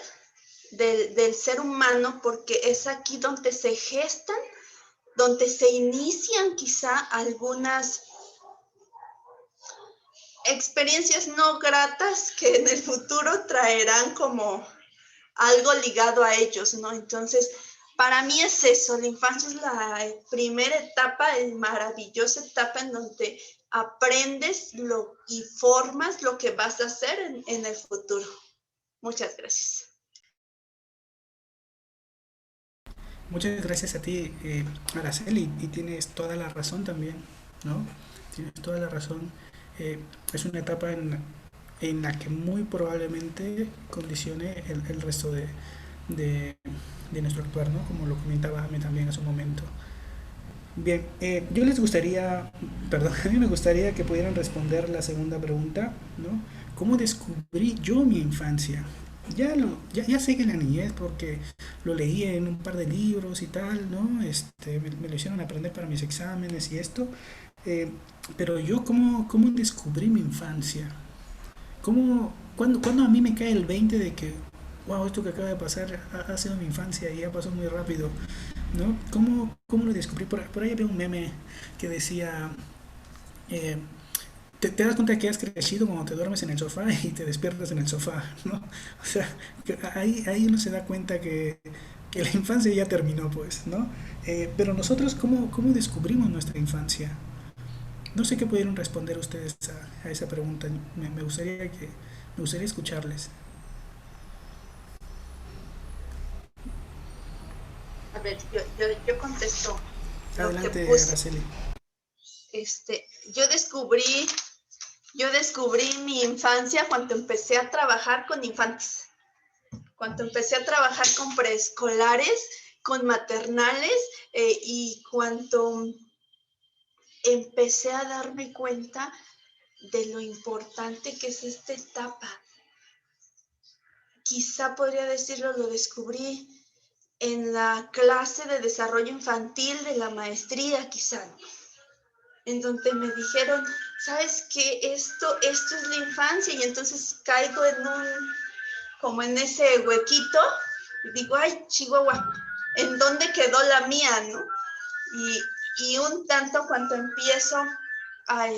Speaker 6: del ser humano, porque es aquí donde se gestan, donde se inician quizá algunas experiencias no gratas que en el futuro traerán como algo ligado a ellos, ¿no? Entonces, para mí es eso, la infancia es la primera etapa, la maravillosa etapa en donde aprendes y formas lo que vas a hacer en el futuro. Muchas gracias.
Speaker 3: Muchas gracias a ti, Araceli, y tienes toda la razón también, ¿no? Tienes toda la razón. Es una etapa en la que muy probablemente condicione el resto de nuestro actuar, ¿no? Como lo comentaba Ame también hace un momento. Bien, yo les gustaría, perdón, a mí me gustaría que pudieran responder la segunda pregunta, ¿no? ¿Cómo descubrí yo mi infancia? Ya sé que en la niñez, porque lo leí en un par de libros y tal, ¿no? Me lo hicieron aprender para mis exámenes y esto. Pero yo, ¿cómo descubrí mi infancia? ¿Cuándo a mí me cae el 20 de que, wow, esto que acaba de pasar ha sido mi infancia y ya pasó muy rápido, ¿no? ¿Cómo lo descubrí? Por ahí había un meme que decía, te das cuenta que has crecido cuando te duermes en el sofá y te despiertas en el sofá, ¿no? O sea, que ahí uno se da cuenta que la infancia ya terminó, pues, ¿no? Pero nosotros, ¿cómo descubrimos nuestra infancia? No sé qué pudieron responder ustedes a esa pregunta. Me gustaría escucharles.
Speaker 6: A ver, yo contesto lo que
Speaker 3: Adelante,
Speaker 6: puse.
Speaker 3: Araceli.
Speaker 6: Yo descubrí mi infancia cuando empecé a trabajar con infantes, cuando empecé a trabajar con preescolares, con maternales, y cuando empecé a darme cuenta de lo importante que es esta etapa. Quizá podría decirlo, lo descubrí en la clase de desarrollo infantil de la maestría, quizá, en donde me dijeron, ¿sabes qué? Esto es la infancia, y entonces caigo como en ese huequito, y digo, ay, Chihuahua, ¿en dónde quedó la mía, no? Y un tanto cuando empiezo a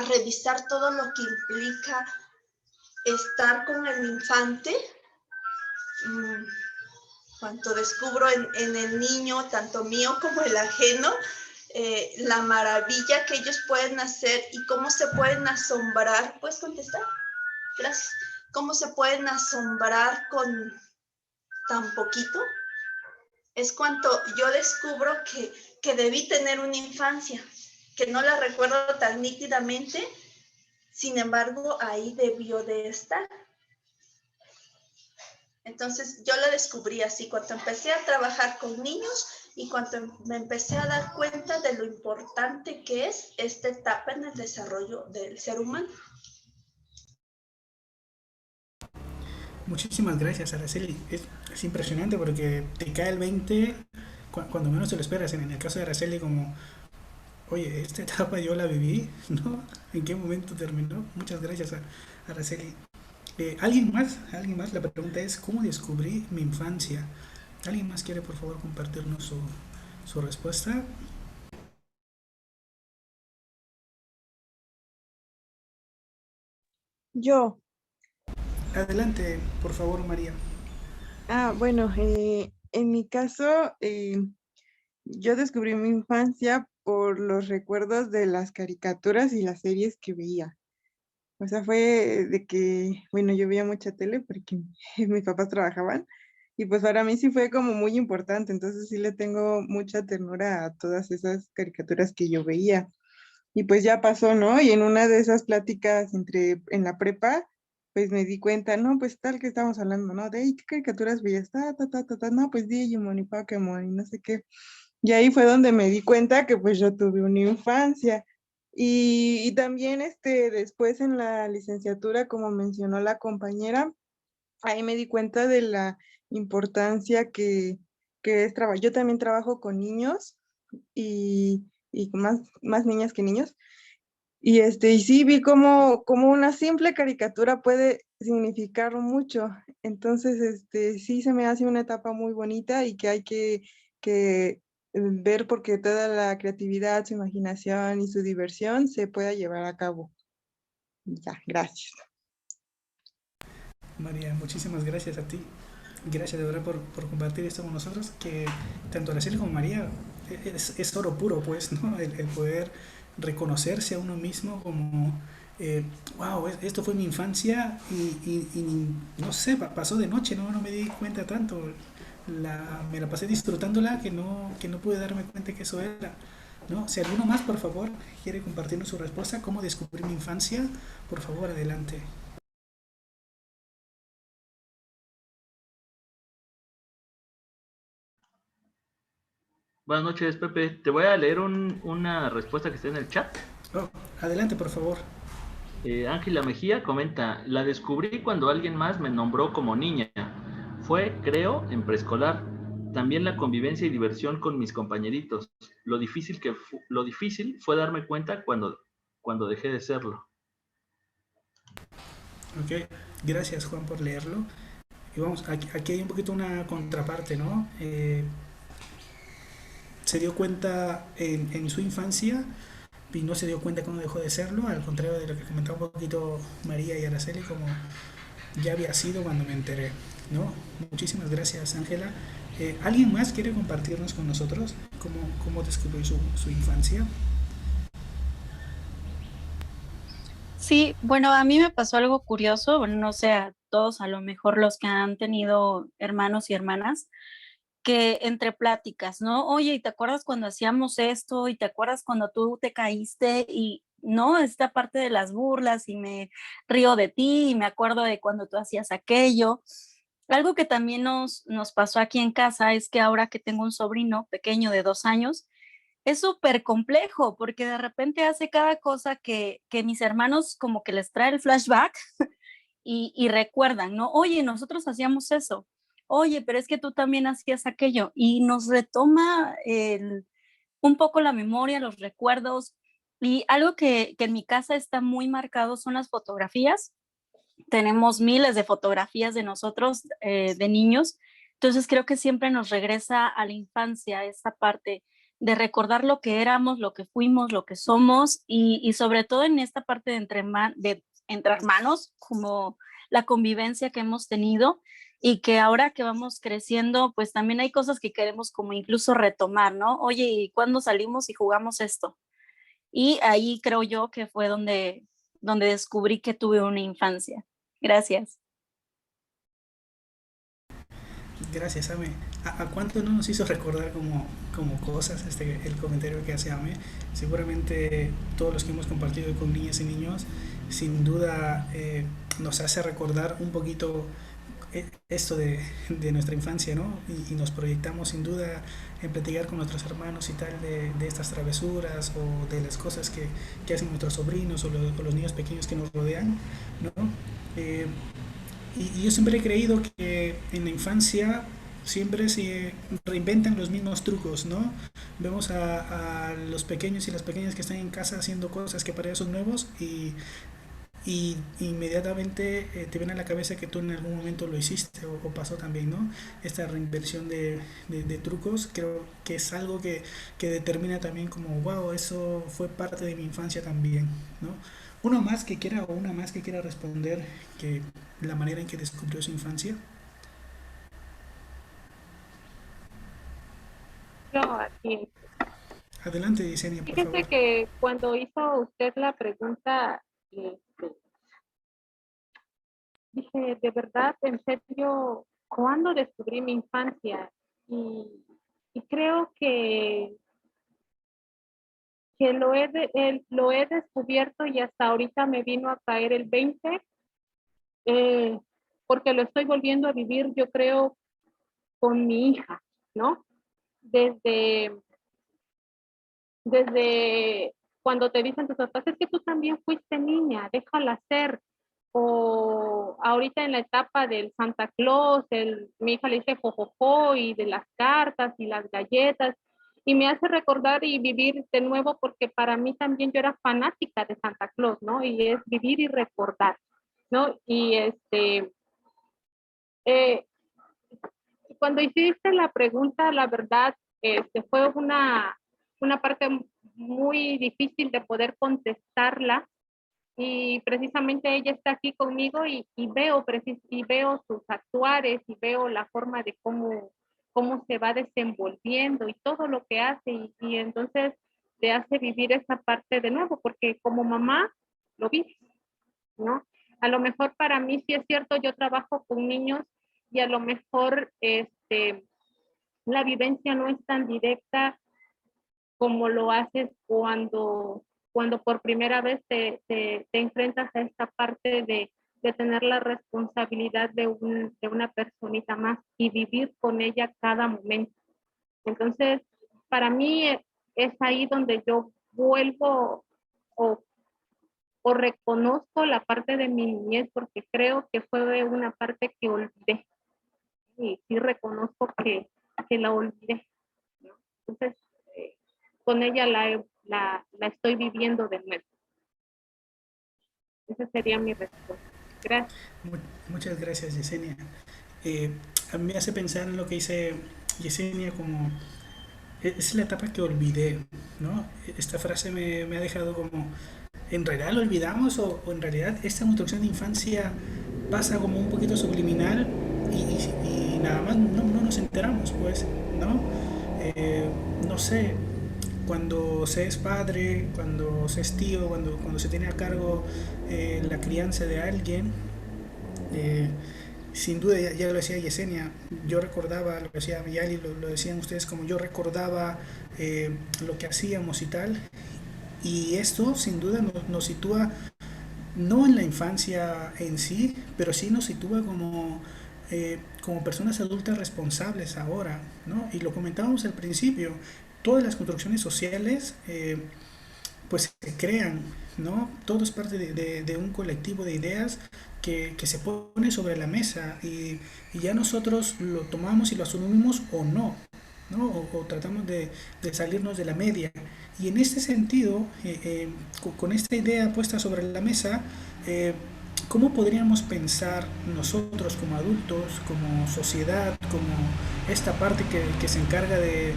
Speaker 6: revisar todo lo que implica estar con el infante, cuanto descubro en el niño, tanto mío como el ajeno, la maravilla que ellos pueden hacer y cómo se pueden asombrar. ¿Puedes contestar? Gracias. ¿Cómo se pueden asombrar con tan poquito? Es cuando yo descubro que debí tener una infancia, que no la recuerdo tan nítidamente, sin embargo, ahí debió de estar. Entonces, yo la descubrí así, cuando empecé a trabajar con niños y cuando me empecé a dar cuenta de lo importante que es esta etapa en el desarrollo del ser humano.
Speaker 3: Muchísimas gracias, Araceli. Es impresionante porque te cae el 20 cuando menos te lo esperas. En el caso de Araceli, como, oye, esta etapa yo la viví, ¿no? ¿En qué momento terminó? Muchas gracias, Araceli. ¿Alguien más? ¿Alguien más? La pregunta es, ¿cómo descubrí mi infancia? ¿Alguien más quiere, por favor, compartirnos su respuesta?
Speaker 4: Yo.
Speaker 3: Adelante, por favor, María.
Speaker 4: Bueno, en mi caso, yo descubrí mi infancia por los recuerdos de las caricaturas y las series que veía. O sea, fue de que, bueno, yo veía mucha tele porque mis papás trabajaban y pues para mí sí fue como muy importante, entonces sí le tengo mucha ternura a todas esas caricaturas que yo veía. Y pues ya pasó, ¿no? Y en una de esas pláticas en la prepa, pues me di cuenta, no, pues tal que estábamos hablando, ¿no? De, "Ay, ¿qué caricaturas veías? No, pues Digimon y Pokémon y no sé qué". Y ahí fue donde me di cuenta que pues yo tuve una infancia. Y también después en la licenciatura, como mencionó la compañera, ahí me di cuenta de la importancia que es trabajar. Yo también trabajo con niños y con más niñas que niños. Y sí vi cómo una simple caricatura puede significar mucho. Entonces, sí se me hace una etapa muy bonita y que hay que ver porque toda la creatividad, su imaginación y su diversión se pueda llevar a cabo. Ya, gracias.
Speaker 3: María, muchísimas gracias a ti. Gracias de verdad por compartir esto con nosotros, que tanto Araceli como María es oro puro, pues, ¿no? El poder reconocerse a uno mismo como, wow, esto fue mi infancia y no sé, pasó de noche, no me di cuenta tanto. Me la pasé disfrutándola que no pude darme cuenta que eso era. ¿No? Si alguno más, por favor, quiere compartirnos su respuesta, cómo descubrí mi infancia, por favor, adelante.
Speaker 7: Buenas noches, Pepe. Te voy a leer una respuesta que está en el chat.
Speaker 3: Oh, adelante, por favor.
Speaker 7: Ángela Mejía comenta, la descubrí cuando alguien más me nombró como niña. Fue, creo, en preescolar. También la convivencia y diversión con mis compañeritos. Lo difícil fue darme cuenta cuando dejé de serlo.
Speaker 3: Ok, gracias Juan por leerlo. Y vamos, aquí hay un poquito una contraparte, ¿no? Se dio cuenta en su infancia y no se dio cuenta cuando dejó de serlo, al contrario de lo que comentaba un poquito María y Araceli, como ya había sido cuando me enteré, ¿no? Muchísimas gracias, Ángela. ¿Alguien más quiere compartirnos con nosotros cómo descubrió su infancia?
Speaker 5: Sí, bueno, a mí me pasó algo curioso, bueno, no sé, a todos, a lo mejor los que han tenido hermanos y hermanas, que entre pláticas, ¿no? Oye, ¿y te acuerdas cuando hacíamos esto? ¿Y te acuerdas cuando tú te caíste? Y no, esta parte de las burlas y me río de ti y me acuerdo de cuando tú hacías aquello. Algo que también nos pasó aquí en casa es que ahora que tengo un sobrino pequeño de 2 años, es súper complejo porque de repente hace cada cosa que mis hermanos como que les trae el flashback y recuerdan, ¿no? Oye, nosotros hacíamos eso. Oye, pero es que tú también hacías aquello. Y nos retoma un poco la memoria, los recuerdos. Y algo que en mi casa está muy marcado son las fotografías. Tenemos miles de fotografías de nosotros, de niños. Entonces creo que siempre nos regresa a la infancia esta parte de recordar lo que éramos, lo que fuimos, lo que somos y sobre todo en esta parte de entre hermanos, como la convivencia que hemos tenido y que ahora que vamos creciendo, pues también hay cosas que queremos como incluso retomar, ¿no? Oye, ¿y cuándo salimos y jugamos esto? Y ahí creo yo que fue donde descubrí que tuve una infancia. Gracias.
Speaker 3: Gracias, Ame. ¿A cuánto no nos hizo recordar como cosas el comentario que hace Ame? Seguramente todos los que hemos compartido con niñas y niños, sin duda nos hace recordar un poquito esto de nuestra infancia, ¿no? Y nos proyectamos sin duda en platicar con nuestros hermanos y tal de estas travesuras o de las cosas que hacen nuestros sobrinos o los niños pequeños que nos rodean, ¿no? Y yo siempre he creído que en la infancia siempre se reinventan los mismos trucos, ¿no? Vemos a los pequeños y las pequeñas que están en casa haciendo cosas que para ellos son nuevos y inmediatamente te viene a la cabeza que tú en algún momento lo hiciste o pasó también, ¿no? Esta reinversión de trucos creo que es algo que determina también como, wow, eso fue parte de mi infancia también, ¿no? Uno más que quiera o una más que quiera responder que la manera en que descubrió su infancia.
Speaker 2: Yo aquí.
Speaker 3: Adelante, Yesenia, por
Speaker 2: Fíjese
Speaker 3: favor.
Speaker 2: que cuando hizo usted la pregunta, dije, de verdad, en serio, ¿cuándo descubrí mi infancia? Y creo que lo he descubierto y hasta ahorita me vino a caer el 20, porque lo estoy volviendo a vivir, yo creo, con mi hija, ¿no? Desde cuando te dicen tus papás, es que tú también fuiste niña, déjala ser. O ahorita en la etapa del Santa Claus, mi hija le dice jojojo y de las cartas y las galletas, y me hace recordar y vivir de nuevo porque para mí también yo era fanática de Santa Claus, ¿no? Y es vivir y recordar, ¿no? Y eh, cuando hiciste la pregunta, la verdad, fue una parte muy difícil de poder contestarla y precisamente ella está aquí conmigo y veo sus actuares y veo la forma de cómo se va desenvolviendo y todo lo que hace y entonces te hace vivir esa parte de nuevo porque como mamá lo vives, ¿no? A lo mejor para mí sí es cierto, yo trabajo con niños y a lo mejor la vivencia no es tan directa como lo haces cuando por primera vez te enfrentas a esta parte de tener la responsabilidad de una personita más y vivir con ella cada momento. Entonces, para mí es ahí donde yo vuelvo o reconozco la parte de mi niñez porque creo que fue una parte que olvidé y sí reconozco que la olvidé, ¿no? Entonces, con ella la estoy viviendo de nuevo. Esa sería mi respuesta. Gracias.
Speaker 3: Muchas gracias, Yesenia. A mí me hace pensar en lo que dice Yesenia como es la etapa que olvidé, ¿no? Esta frase me ha dejado como, ¿en realidad lo olvidamos o en realidad esta construcción de infancia pasa como un poquito subliminal y nada más no nos enteramos, pues, ¿no? No sé, cuando se es padre, cuando se es tío, cuando se tiene a cargo la crianza de alguien, sin duda, ya lo decía Yesenia, yo recordaba, lo decía Yali, lo decían ustedes, como yo recordaba lo que hacíamos y tal, y esto sin duda nos sitúa no en la infancia en sí, pero sí nos sitúa como personas adultas responsables ahora, ¿no? Y lo comentábamos al principio, todas las construcciones sociales pues se crean, ¿no? Todo es parte de un colectivo de ideas que se pone sobre la mesa y ya nosotros lo tomamos y lo asumimos o no, ¿no? O tratamos de salirnos de la media. Y en este sentido, con esta idea puesta sobre la mesa, ¿cómo podríamos pensar nosotros como adultos, como sociedad, como esta parte que se encarga de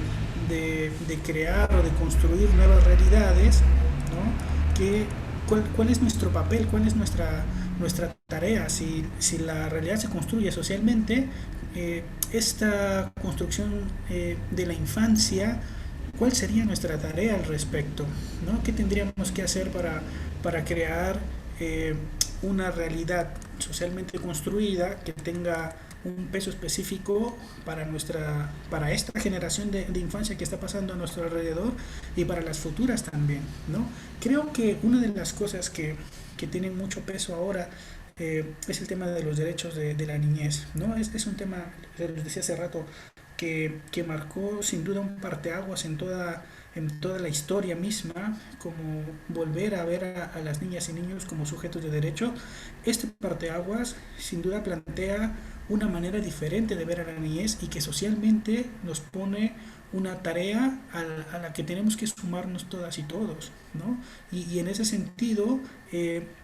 Speaker 3: crear o de construir nuevas realidades, ¿no? ¿Cuál es nuestro papel? ¿Cuál es nuestra tarea? Si la realidad se construye socialmente, esta construcción de la infancia, ¿cuál sería nuestra tarea al respecto? ¿No? ¿Qué tendríamos que hacer para crear una realidad socialmente construida que tenga un peso específico para esta generación de infancia que está pasando a nuestro alrededor y para las futuras también, ¿no? Creo que una de las cosas que tienen mucho peso ahora es el tema de los derechos de la niñez, ¿no? Es un tema, les decía hace rato, que marcó sin duda un parteaguas en toda la historia misma, como volver a ver a las niñas y niños como sujetos de derecho. Este parteaguas sin duda plantea una manera diferente de ver a la niñez y que socialmente nos pone una tarea a la que tenemos que sumarnos todas y todos, ¿no? Y en ese sentido,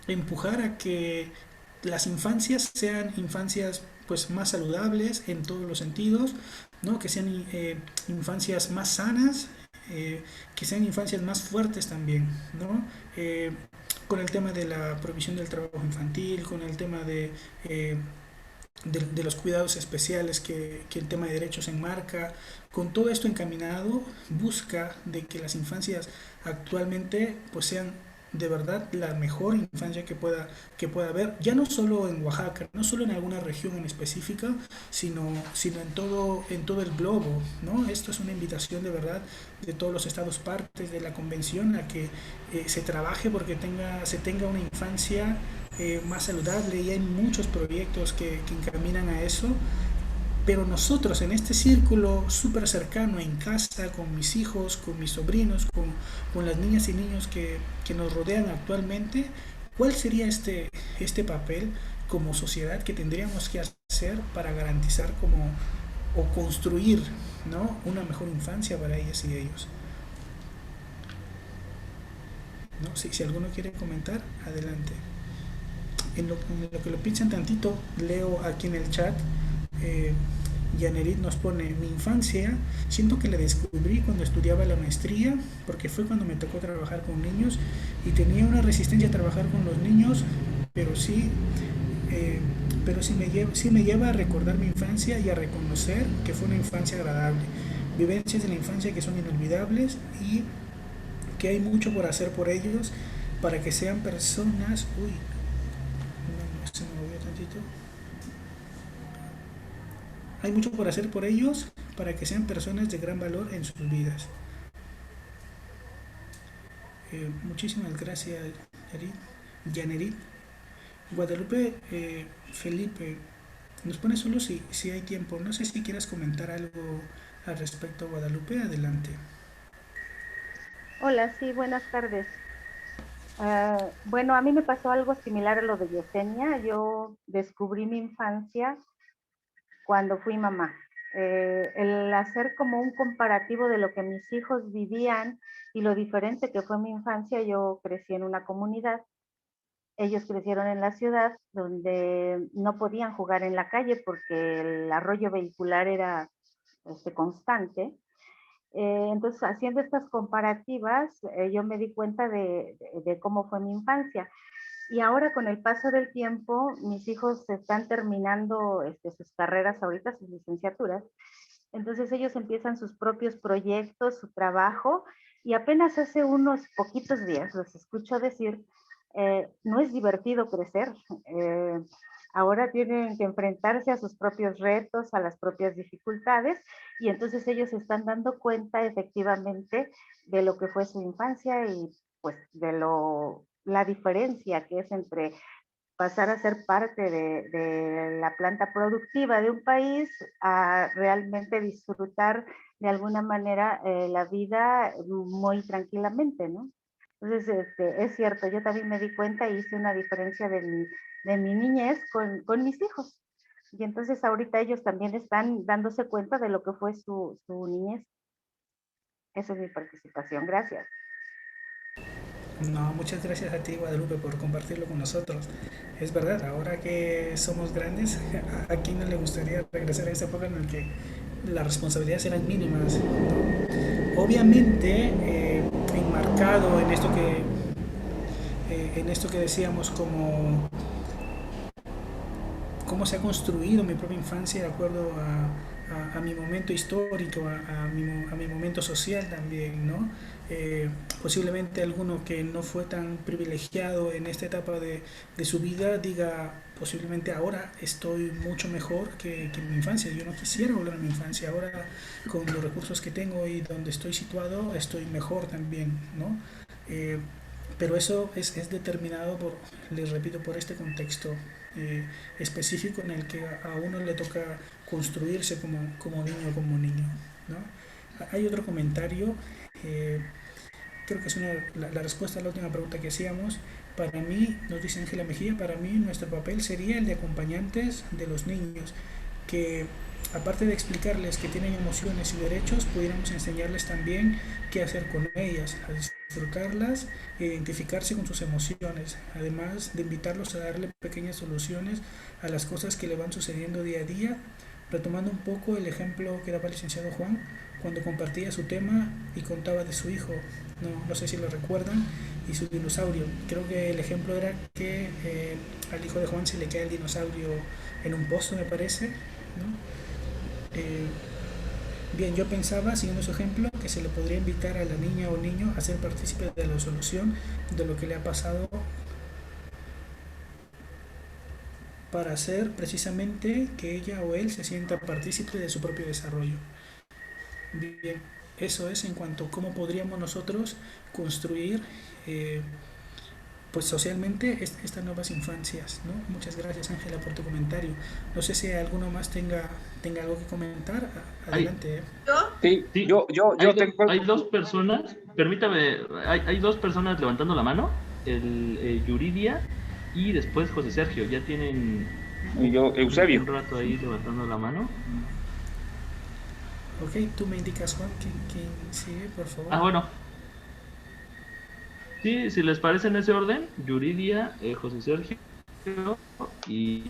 Speaker 3: empujar a que las infancias sean infancias pues más saludables en todos los sentidos, ¿no? Que sean infancias más sanas, que sean infancias más fuertes también, ¿no? Con el tema de la provisión del trabajo infantil, con el tema de los cuidados especiales que el tema de derechos enmarca, con todo esto encaminado, busca de que las infancias actualmente pues sean de verdad la mejor infancia que pueda haber, ya no solo en Oaxaca, no solo en alguna región en específica, sino en todo el globo, ¿no? Esto es una invitación de verdad de todos los estados partes de la convención a que se trabaje porque se tenga una infancia más saludable, y hay muchos proyectos que encaminan a eso. Pero nosotros en este círculo súper cercano, en casa, con mis hijos, con mis sobrinos, con las niñas y niños que nos rodean actualmente, ¿cuál sería este papel como sociedad que tendríamos que hacer para garantizar o construir, ¿no? una mejor infancia para ellas y ellos? ¿No? Si alguno quiere comentar, adelante. En lo que lo piensan tantito, leo aquí en el chat. Yanerit nos pone: mi infancia siento que la descubrí cuando estudiaba la maestría, porque fue cuando me tocó trabajar con niños y tenía una resistencia a trabajar con los niños, pero sí me lleva a recordar mi infancia y a reconocer que fue una infancia agradable, vivencias de la infancia que son inolvidables y que hay mucho por hacer por ellos para que sean personas. Uy, no, se me movió tantito. Hay mucho por hacer por ellos para que sean personas de gran valor en sus vidas. Muchísimas gracias, Yanerit. Guadalupe Felipe nos pone solo si hay tiempo. No sé si quieras comentar algo al respecto, Guadalupe. Adelante.
Speaker 8: Hola, sí, buenas tardes. Bueno, a mí me pasó algo similar a lo de Yesenia. Yo descubrí mi infancia cuando fui mamá. El hacer como un comparativo de lo que mis hijos vivían y lo diferente que fue mi infancia. Yo crecí en una comunidad, ellos crecieron en la ciudad, donde no podían jugar en la calle porque el arroyo vehicular era constante. Entonces, haciendo estas comparativas, yo me di cuenta de cómo fue mi infancia. Y ahora, con el paso del tiempo, mis hijos están terminando sus carreras ahorita, sus licenciaturas. Entonces, ellos empiezan sus propios proyectos, su trabajo, y apenas hace unos poquitos días los escucho decir, no es divertido crecer. Ahora tienen que enfrentarse a sus propios retos, a las propias dificultades, y entonces ellos se están dando cuenta efectivamente de lo que fue su infancia y pues de la diferencia que es entre pasar a ser parte de la planta productiva de un país a realmente disfrutar de alguna manera la vida muy tranquilamente, ¿no? Entonces, es cierto, yo también me di cuenta y hice una diferencia de mi niñez con mis hijos. Y entonces ahorita ellos también están dándose cuenta de lo que fue su niñez. Esa es mi participación. Gracias.
Speaker 3: No, muchas gracias a ti, Guadalupe, por compartirlo con nosotros. Es verdad, ahora que somos grandes, ¿a quién no le gustaría regresar a esa época en la que las responsabilidades eran mínimas, ¿no? Obviamente, enmarcado en esto que decíamos, como cómo se ha construido mi propia infancia de acuerdo a mi momento histórico, a mi momento social también, ¿no? Posiblemente alguno que no fue tan privilegiado en esta etapa de su vida diga, posiblemente ahora estoy mucho mejor que en mi infancia. Yo no quisiera volver a mi infancia. Ahora, con los recursos que tengo y donde estoy situado, estoy mejor también, ¿no? Pero eso es determinado por, les repito, por este contexto específico en el que a uno le toca construirse como niño, ¿no? Hay otro comentario, creo que es la respuesta a la última pregunta que hacíamos. Para mí, nos dice Ángela Mejía, para mí nuestro papel sería el de acompañantes de los niños, que aparte de explicarles que tienen emociones y derechos, pudiéramos enseñarles también qué hacer con ellas, a disfrutarlas e identificarse con sus emociones, además de invitarlos a darle pequeñas soluciones a las cosas que le van sucediendo día a día, retomando un poco el ejemplo que daba el licenciado Juan cuando compartía su tema y contaba de su hijo, no sé si lo recuerdan, y su dinosaurio. Creo que el ejemplo era que al hijo de Juan se le cae el dinosaurio en un pozo, me parece, ¿no? Bien, yo pensaba, siguiendo su ejemplo, que se le podría invitar a la niña o niño a ser partícipe de la solución de lo que le ha pasado, para hacer precisamente que ella o él se sienta partícipe de su propio desarrollo. Bien, eso es en cuanto a cómo podríamos nosotros construir pues socialmente estas nuevas infancias, ¿no? Muchas gracias, Ángela, por tu comentario. No sé si alguno más tenga algo que comentar. Adelante.
Speaker 9: Sí,
Speaker 7: Sí,
Speaker 9: yo tengo...
Speaker 7: hay dos personas, permítame, hay dos personas levantando la mano, Yuridia y después José Sergio, ya tienen
Speaker 9: Y yo, Eusebio.
Speaker 7: un rato ahí levantando la mano.
Speaker 3: Ok, tú me indicas, Juan, quién sigue, por favor.
Speaker 7: Ah, bueno. Sí, si les parece en ese orden, Yuridia, José Sergio y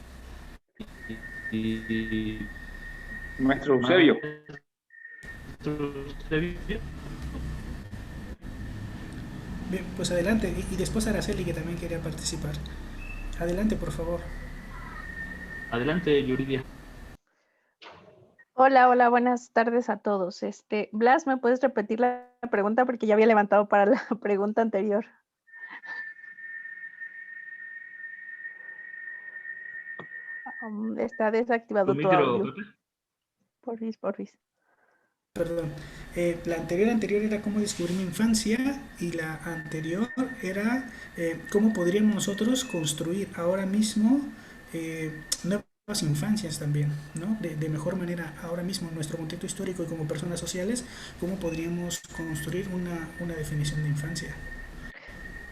Speaker 9: Maestro Eusebio.
Speaker 3: Bien, pues adelante. Y después Araceli, que también quería participar. Adelante, por favor.
Speaker 7: Adelante, Yuridia.
Speaker 10: Hola, buenas tardes a todos. Blas, ¿me puedes repetir la pregunta? Porque ya había levantado para la pregunta anterior. Está desactivado tu audio.
Speaker 7: Pepe.
Speaker 10: Porfis.
Speaker 3: Perdón. La anterior era cómo descubrir mi infancia, y la anterior era cómo podríamos nosotros construir ahora mismo nuevas infancias también, ¿no? De mejor manera ahora mismo en nuestro contexto histórico y como personas sociales, cómo podríamos construir una definición de infancia.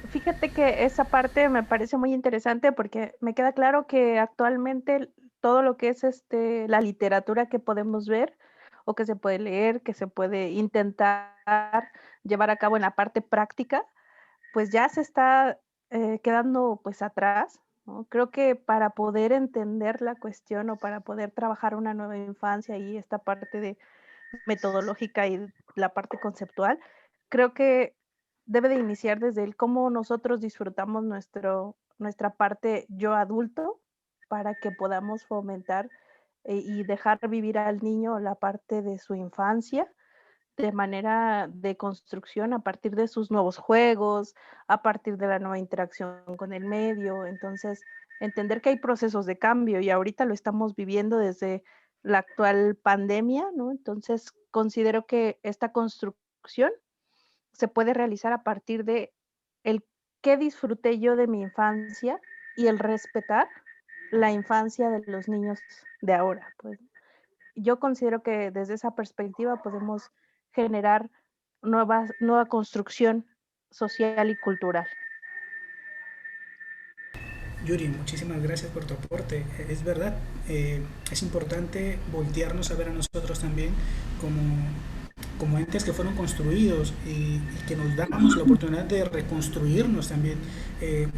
Speaker 10: Fíjate que esa parte me parece muy interesante porque me queda claro que actualmente todo lo que es la literatura que podemos ver o que se puede leer, que se puede intentar llevar a cabo en la parte práctica, pues ya se está quedando pues atrás, ¿no? Creo que para poder entender la cuestión o para poder trabajar una nueva infancia y esta parte de metodológica y la parte conceptual, creo que debe de iniciar desde el cómo nosotros disfrutamos nuestra parte yo adulto para que podamos fomentar y dejar vivir al niño la parte de su infancia de manera de construcción a partir de sus nuevos juegos, a partir de la nueva interacción con el medio. Entonces, entender que hay procesos de cambio y ahorita lo estamos viviendo desde la actual pandemia, ¿no? Entonces, considero que esta construcción se puede realizar a partir de el qué disfruté yo de mi infancia y el respetar la infancia de los niños de ahora, pues. yo considero que desde esa perspectiva podemos generar nueva construcción social y cultural.
Speaker 3: Yuri, muchísimas gracias por tu aporte. Es verdad, es importante voltearnos a ver a nosotros también como entes que fueron construidos y que nos damos la oportunidad de reconstruirnos también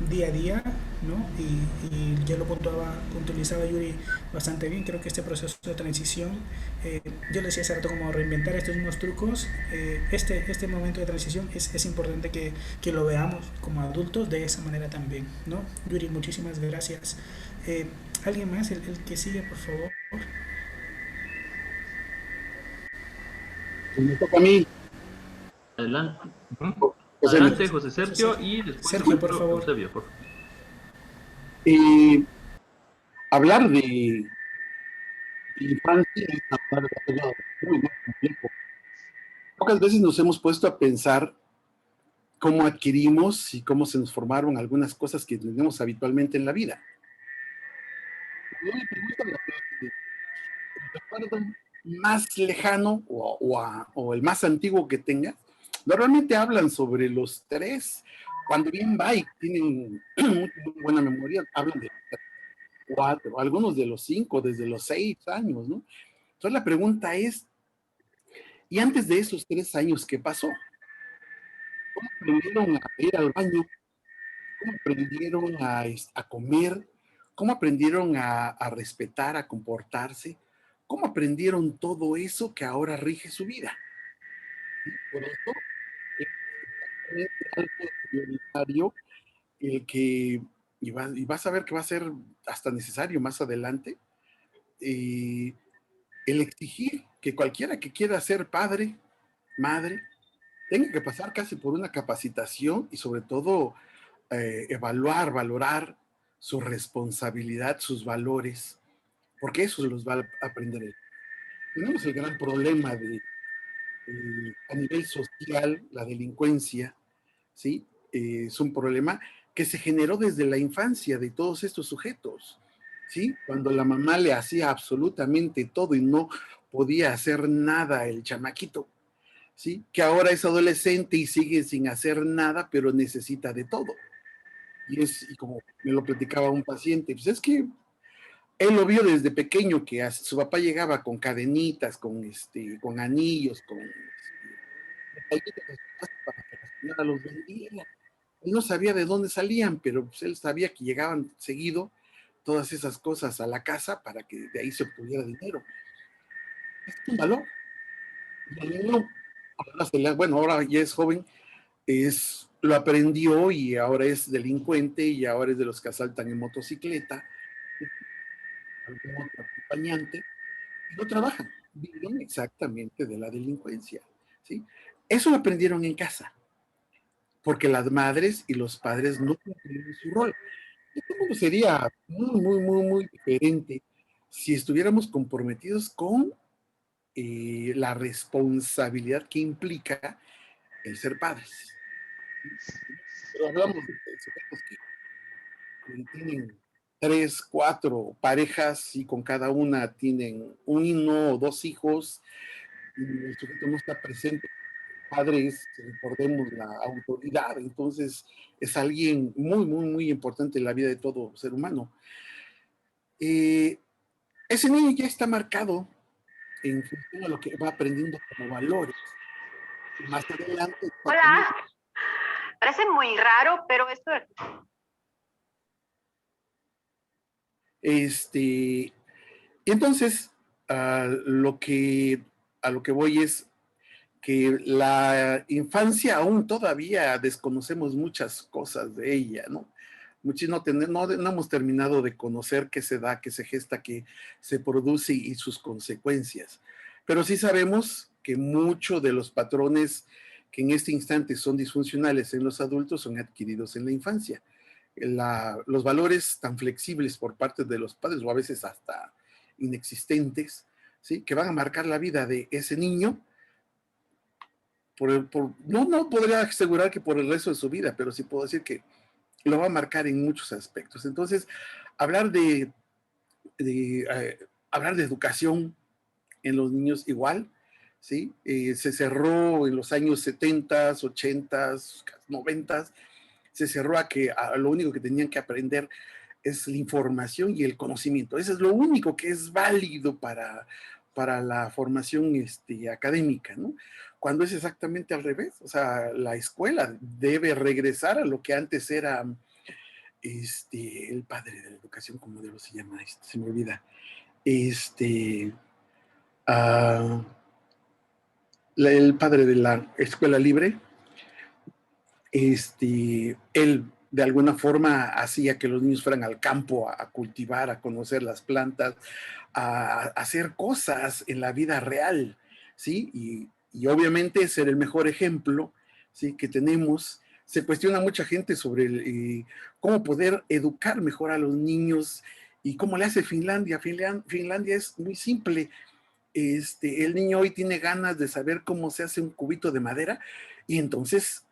Speaker 3: día a día, ¿no? Y ya lo puntualizaba Yuri bastante bien. Creo que este proceso de transición, yo le decía hace rato, como reinventar estos mismos trucos, este momento de transición es importante que lo veamos como adultos de esa manera también, ¿no? Yuri, muchísimas gracias. ¿Alguien más? El que sigue, por favor.
Speaker 11: Me toca a mí.
Speaker 7: Adelante.
Speaker 11: José,
Speaker 7: Adelante, José Sergio, y después
Speaker 3: Sergio, por favor.
Speaker 7: Eusebio, por favor.
Speaker 11: Hablar de infancia es hablar de algo muy complejo. Pocas veces nos hemos puesto a pensar cómo adquirimos y cómo se nos formaron algunas cosas que tenemos habitualmente en la vida. Yo le pregunto a la gente, ¿el recuerdo más lejano o el más antiguo que tengas? Normalmente hablan sobre los 3, cuando bien va y tienen muy buena memoria, hablan de 4, algunos de los 5, desde los 6 años, ¿no? Entonces la pregunta es, ¿y antes de esos 3 años qué pasó? ¿Cómo aprendieron a ir al baño? ¿Cómo aprendieron a comer? ¿Cómo aprendieron a respetar, a comportarse? ¿Cómo aprendieron todo eso que ahora rige su vida? ¿Sí? Por eso es algo prioritario y vas a ver que va a ser hasta necesario más adelante, el exigir que cualquiera que quiera ser padre, madre, tenga que pasar casi por una capacitación y sobre todo evaluar, valorar su responsabilidad, sus valores, porque eso los va a aprender él. Tenemos el gran problema a nivel social, la delincuencia, ¿sí? Es un problema que se generó desde la infancia de todos estos sujetos, ¿sí? Cuando la mamá le hacía absolutamente todo y no podía hacer nada el chamaquito, ¿sí? Que ahora es adolescente y sigue sin hacer nada, pero necesita de todo. Y como me lo platicaba un paciente, pues es que él lo vio desde pequeño, que su papá llegaba con cadenitas, con anillos, con para que la señora los vendiera. Él no sabía de dónde salían, pero pues él sabía que llegaban seguido todas esas cosas a la casa para que de ahí se obtuviera dinero. Es un valor. Y el niño, bueno, ahora ya es joven, lo aprendió y ahora es delincuente y ahora es de los que asaltan en motocicleta, algún otro acompañante, y no trabajan, viven exactamente de la delincuencia, ¿sí? Eso lo aprendieron en casa, porque las madres y los padres no cumplieron su rol. Esto sería muy, muy, muy, muy diferente si estuviéramos comprometidos con la responsabilidad que implica el ser padres. Pero hablamos de sujetos que tienen 3, 4 parejas y con cada una tienen 1 o 2 hijos, y el sujeto no está presente. El padre es, recordemos, la autoridad, entonces es alguien muy, muy, muy importante en la vida de todo ser humano. Ese niño ya está marcado en función a lo que va aprendiendo como valores. Más adelante.
Speaker 12: Hola, parece muy raro, pero esto...
Speaker 11: Entonces, a lo que voy es que la infancia aún todavía desconocemos muchas cosas de ella, ¿no? No hemos terminado de conocer qué se da, qué se gesta, qué se produce y sus consecuencias. Pero sí sabemos que muchos de los patrones que en este instante son disfuncionales en los adultos son adquiridos en la infancia. Los valores tan flexibles por parte de los padres, o a veces hasta inexistentes, ¿sí? Que van a marcar la vida de ese niño. No podría asegurar que por el resto de su vida, pero sí puedo decir que lo va a marcar en muchos aspectos. Entonces, hablar de educación, en los niños igual, ¿sí? Se cerró en los años 70, 80, 90, se cerró a que lo único que tenían que aprender es la información y el conocimiento. Eso es lo único que es válido para la formación académica, ¿no? Cuando es exactamente al revés. O sea, la escuela debe regresar a lo que antes era el padre de la educación, ¿cómo se llama? Se me olvida. El padre de la escuela libre, él de alguna forma hacía que los niños fueran al campo a cultivar, a conocer las plantas, a hacer cosas en la vida real, ¿sí? Y obviamente ser el mejor ejemplo, ¿sí?, que tenemos. Se cuestiona mucha gente sobre cómo poder educar mejor a los niños y cómo le hace Finlandia. Finlandia es muy simple. El niño hoy tiene ganas de saber cómo se hace un cubito de madera y entonces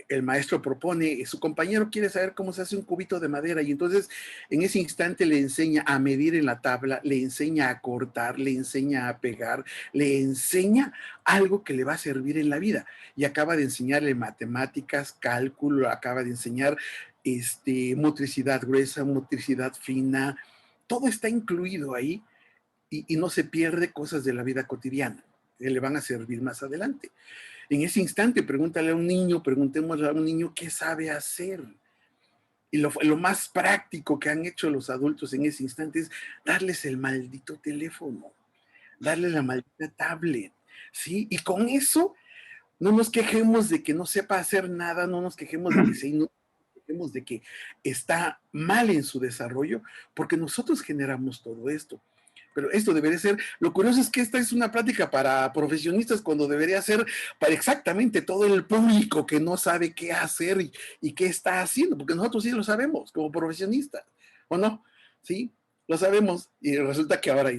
Speaker 11: el maestro propone, su compañero quiere saber cómo se hace un cubito de madera y entonces en ese instante le enseña a medir en la tabla, le enseña a cortar, le enseña a pegar, le enseña algo que le va a servir en la vida y acaba de enseñarle matemáticas, cálculo, acaba de enseñar motricidad gruesa, motricidad fina, todo está incluido ahí y no se pierde cosas de la vida cotidiana que le van a servir más adelante. En ese instante, preguntémosle a un niño qué sabe hacer. Y lo más práctico que han hecho los adultos en ese instante es darles el maldito teléfono, darles la maldita tablet, ¿sí? Y con eso no nos quejemos de que no sepa hacer nada, no nos quejemos de que está mal en su desarrollo, porque nosotros generamos todo esto. Pero esto debería ser, lo curioso es que esta es una plática para profesionistas cuando debería ser para exactamente todo el público que no sabe qué hacer y qué está haciendo, porque nosotros sí lo sabemos como profesionistas, ¿o no? Sí, lo sabemos y resulta que ahora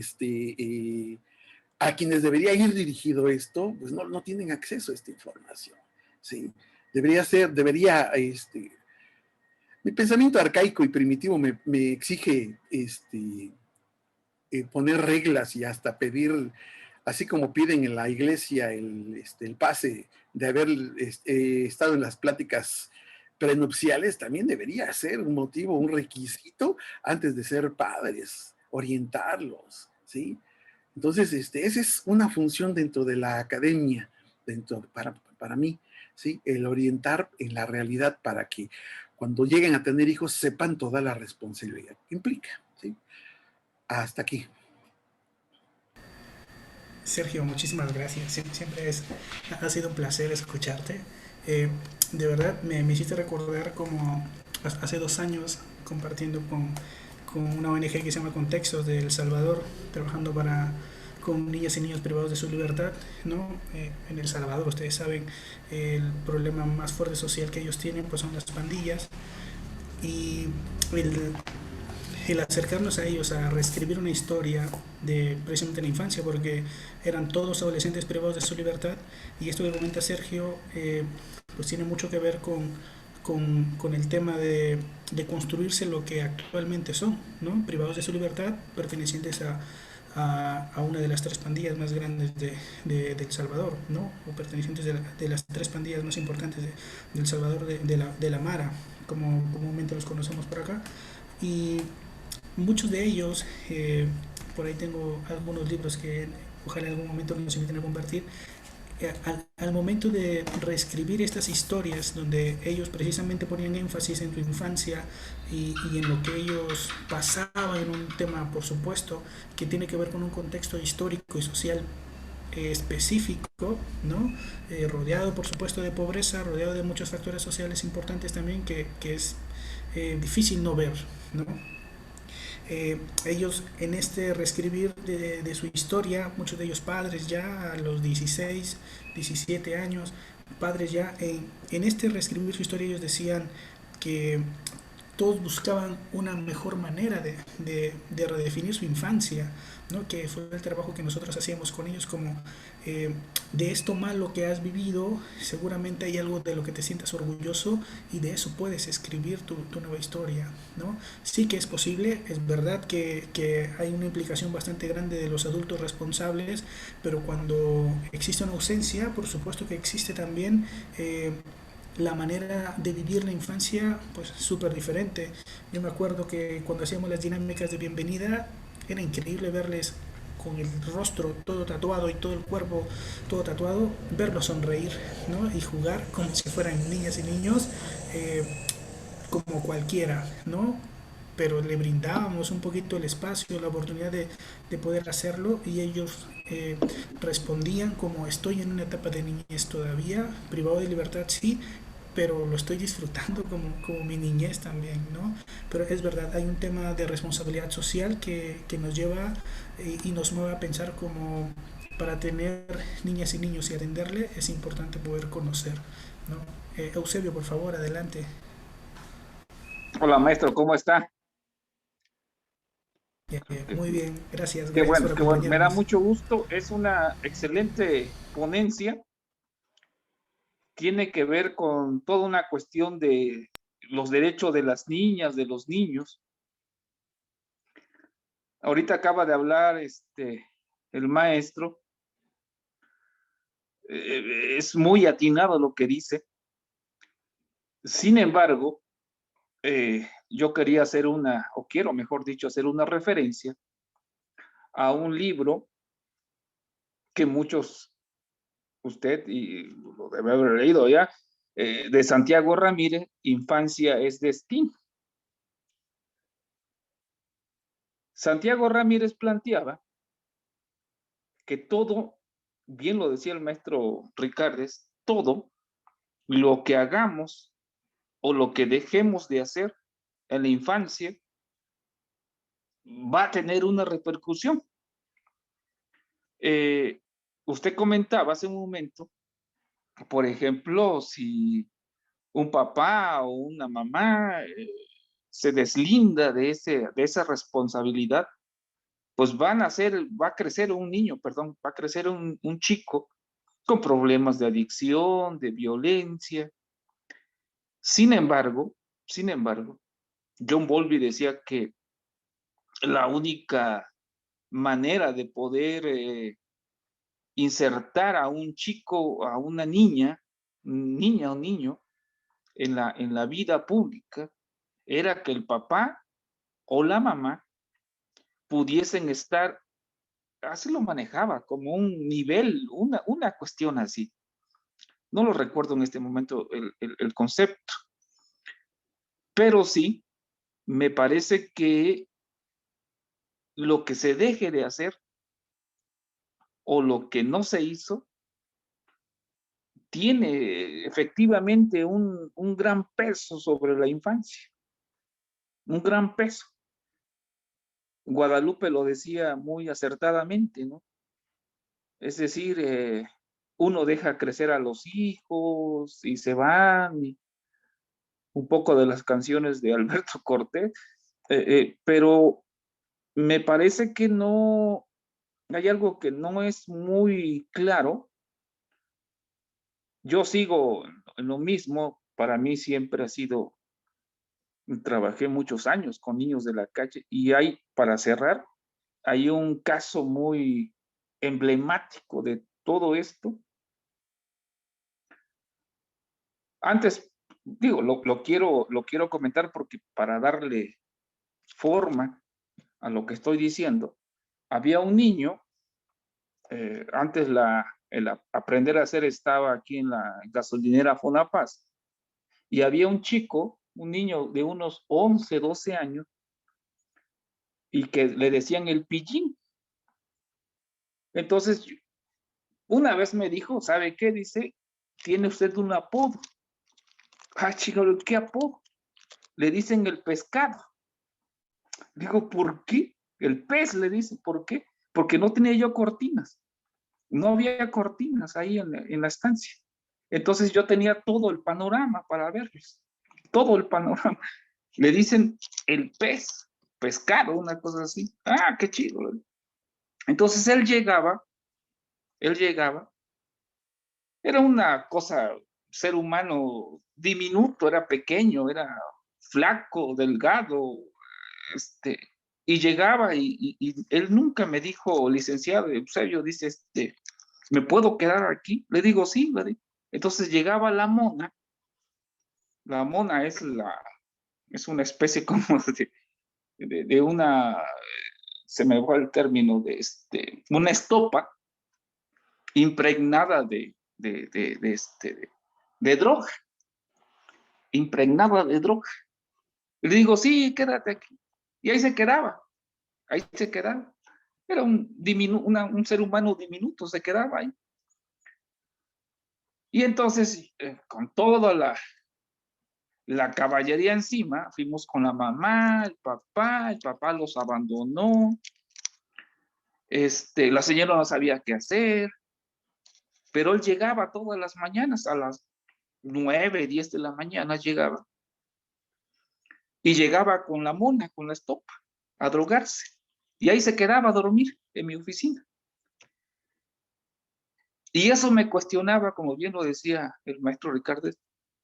Speaker 11: a quienes debería ir dirigido esto, pues no tienen acceso a esta información, ¿sí? Mi pensamiento arcaico y primitivo me exige poner reglas y hasta pedir, así como piden en la iglesia el pase de haber estado en las pláticas prenupciales, también debería ser un motivo, un requisito antes de ser padres, orientarlos, ¿sí? Entonces, esa es una función dentro de la academia, para mí, ¿sí? El orientar en la realidad para que cuando lleguen a tener hijos sepan toda la responsabilidad que implica, ¿sí? Hasta aquí.
Speaker 3: Sergio, muchísimas gracias. Siempre ha sido un placer escucharte. De verdad, me hiciste recordar como hace 2 años compartiendo con una ONG que se llama Contextos de El Salvador, trabajando con niñas y niños privados de su libertad, ¿no? En El Salvador, ustedes saben, el problema más fuerte social que ellos tienen pues son las pandillas y el acercarnos a ellos, a reescribir una historia de precisamente la infancia, porque eran todos adolescentes privados de su libertad, y esto que comenta Sergio pues tiene mucho que ver con el tema de construirse lo que actualmente son, ¿no? Privados de su libertad, pertenecientes a una de las 3 pandillas más grandes de El Salvador, ¿no? O pertenecientes de las 3 pandillas más importantes de El Salvador, de la Mara, como comúnmente los conocemos por acá. Y muchos de ellos, por ahí tengo algunos libros que ojalá en algún momento nos inviten a compartir, al momento de reescribir estas historias donde ellos precisamente ponían énfasis en tu infancia y en lo que ellos pasaban en un tema, por supuesto, que tiene que ver con un contexto histórico y social específico, ¿no? Rodeado, por supuesto, de pobreza, rodeado de muchos factores sociales importantes también que es difícil no ver, ¿no? Ellos en este reescribir de su historia, muchos de ellos padres ya a los 16, 17 años, padres ya, en este reescribir su historia ellos decían que todos buscaban una mejor manera de redefinir su infancia, ¿no? Que fue el trabajo que nosotros hacíamos con ellos, como de esto malo que has vivido, seguramente hay algo de lo que te sientas orgulloso y de eso puedes escribir tu nueva historia, ¿no? Sí que es posible, es verdad que hay una implicación bastante grande de los adultos responsables, pero cuando existe una ausencia, por supuesto que existe también la manera de vivir la infancia, pues súper diferente. Yo me acuerdo que cuando hacíamos las dinámicas de bienvenida, era increíble verles con el rostro todo tatuado y todo el cuerpo todo tatuado, verlos sonreír, ¿no? Y jugar como si fueran niñas y niños, como cualquiera, ¿no? Pero le brindábamos un poquito el espacio, la oportunidad de poder hacerlo, y ellos respondían como: estoy en una etapa de niñez todavía, privado de libertad sí, pero lo estoy disfrutando como mi niñez también, ¿no? Pero es verdad, hay un tema de responsabilidad social que nos lleva y nos mueve a pensar como para tener niñas y niños y atenderle es importante poder conocer, ¿no? Eusebio, por favor, adelante.
Speaker 9: Hola, maestro, ¿cómo está?
Speaker 3: Muy bien, gracias.
Speaker 9: Qué bueno,
Speaker 3: por
Speaker 9: qué bueno. Me da
Speaker 3: acompañarnos.
Speaker 9: mucho gusto. Es una excelente ponencia. Tiene que ver con toda una cuestión de los derechos de las niñas, de los niños. Ahorita acaba de hablar el maestro. Es muy atinado lo que dice. Sin embargo, yo quería hacer o quiero, mejor dicho, hacer una referencia a un libro que muchos, usted y lo debe haber leído ya, de Santiago Ramírez, Infancia es Destino. Santiago Ramírez planteaba que todo, bien lo decía el maestro Ricardes, todo lo que hagamos o lo que dejemos de hacer en la infancia va a tener una repercusión. Usted comentaba hace un momento, por ejemplo, si un papá o una mamá se deslinda de esa responsabilidad, pues va a crecer un niño, perdón, va a crecer un chico con problemas de adicción, de violencia. Sin embargo, John Bowlby decía que la única manera de poder insertar a un chico, a una niña o niño en la vida pública era que el papá o la mamá pudiesen estar, así lo manejaba, como un nivel, una cuestión así. No lo recuerdo en este momento el concepto, pero sí, me parece que lo que se deje de hacer o lo que no se hizo tiene efectivamente un gran peso sobre la infancia, un gran peso. Guadalupe lo decía muy acertadamente, ¿no? Es decir, uno deja crecer a los hijos y se van, y un poco de las canciones de Alberto Cortés, pero me parece que no, hay algo que no es muy claro. Yo sigo en lo mismo, para mí siempre ha sido, trabajé muchos años con niños de la calle y para cerrar, hay un caso muy emblemático de todo esto. Antes, digo, lo quiero comentar porque para darle forma a lo que estoy diciendo, había un niño, antes el aprender a hacer estaba aquí en la gasolinera Fonapaz, y había un chico, un niño de unos 11, 12 años, y que le decían el pillín. Entonces, una vez me dijo, ¿sabe qué? Dice, tiene usted un apodo. Ah, chico, ¿qué apodo? Le dicen el pescado. Digo, ¿por qué? El pez, le dice, ¿por qué? Porque no tenía yo cortinas. No había cortinas ahí en la estancia. Entonces yo tenía todo el panorama para verlos. Todo el panorama. Le dicen el pez, pescado, una cosa así. Ah, qué chido. Entonces él llegaba, era una cosa, ser humano diminuto, era pequeño, era flaco, delgado, y llegaba y él nunca me dijo, licenciado Eusebio, dice, ¿me puedo quedar aquí? Le digo, sí, le digo. Entonces llegaba la mona es una especie como de una, se me va el término, una estopa impregnada de droga, impregnada de droga. Y le digo, sí, quédate aquí. Y ahí se quedaba. Era un ser humano diminuto, se quedaba ahí. Y entonces, con toda la caballería encima, fuimos con la mamá, el papá los abandonó, la señora no sabía qué hacer, pero él llegaba todas las mañanas, a las 9, 10 de la mañana llegaba, y llegaba con la mona, con la estopa, a drogarse, y ahí se quedaba a dormir en mi oficina. Y eso me cuestionaba, como bien lo decía el maestro Ricardo,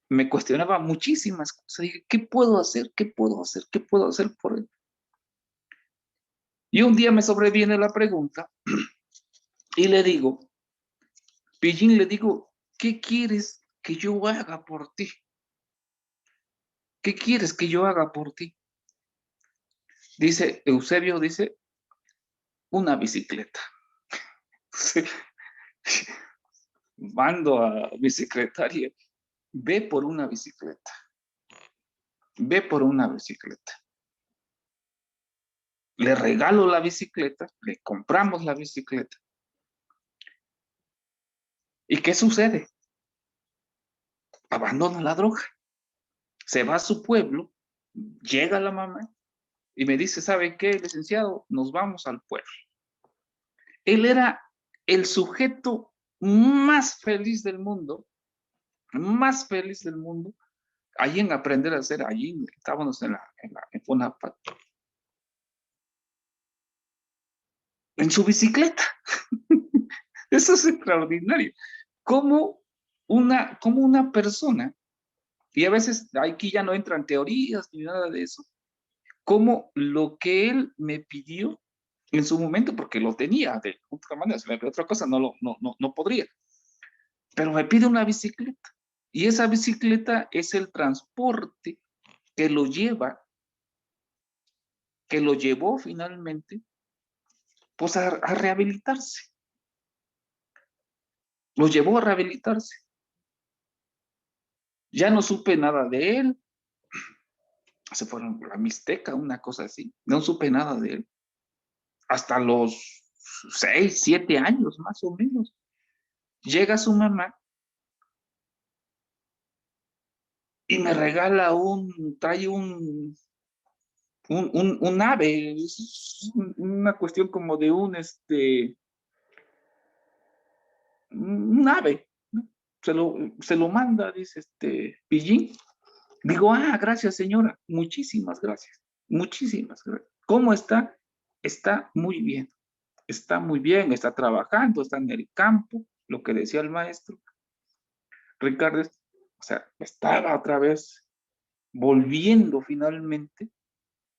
Speaker 9: me cuestionaba muchísimas cosas. Dije, ¿qué puedo hacer? ¿Qué puedo hacer? ¿Qué puedo hacer por él? Y un día me sobreviene la pregunta y le digo, Pillín, le digo, ¿qué quieres que yo haga por ti? ¿Qué quieres que yo haga por ti? Dice, Eusebio, dice, una bicicleta. Mando a mi secretaria, ve por una bicicleta. Ve por una bicicleta. Le regalo la bicicleta, le compramos la bicicleta. ¿Y qué sucede? Abandona la droga. Se va a su pueblo, llega la mamá y me dice, ¿sabe qué, licenciado? Nos vamos al pueblo. Él era el sujeto más feliz del mundo, allí en aprender a hacer, allí estábamos en Fonapat, en su bicicleta. Eso es extraordinario. Como una persona, y a veces aquí ya no entran teorías ni nada de eso, como lo que él me pidió en su momento, porque lo tenía de otra manera, si me pide otra cosa no podría, pero me pide una bicicleta, y esa bicicleta es el transporte que lo llevó finalmente, pues a rehabilitarse, lo llevó a rehabilitarse. Ya no supe nada de él, se fueron a la Mixteca, una cosa así, no supe nada de él, hasta los 6, 7 años más o menos. Llega su mamá y me regala trae un ave, es una cuestión como de un ave, ¿no? Se lo manda, dice Pillín. Digo, gracias señora, muchísimas gracias, muchísimas gracias. ¿Cómo está? Está muy bien, está trabajando, está en el campo, lo que decía el maestro Ricardo, o sea, estaba otra vez volviendo finalmente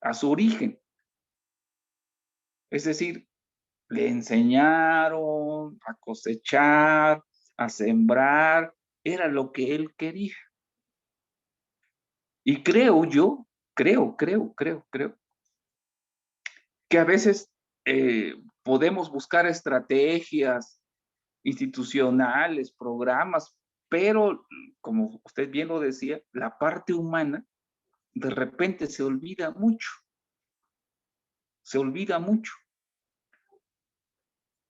Speaker 9: a su origen. Es decir, le enseñaron a cosechar, a sembrar, era lo que él quería. Y creo, que a veces podemos buscar estrategias institucionales, programas, pero como usted bien lo decía, la parte humana de repente se olvida mucho.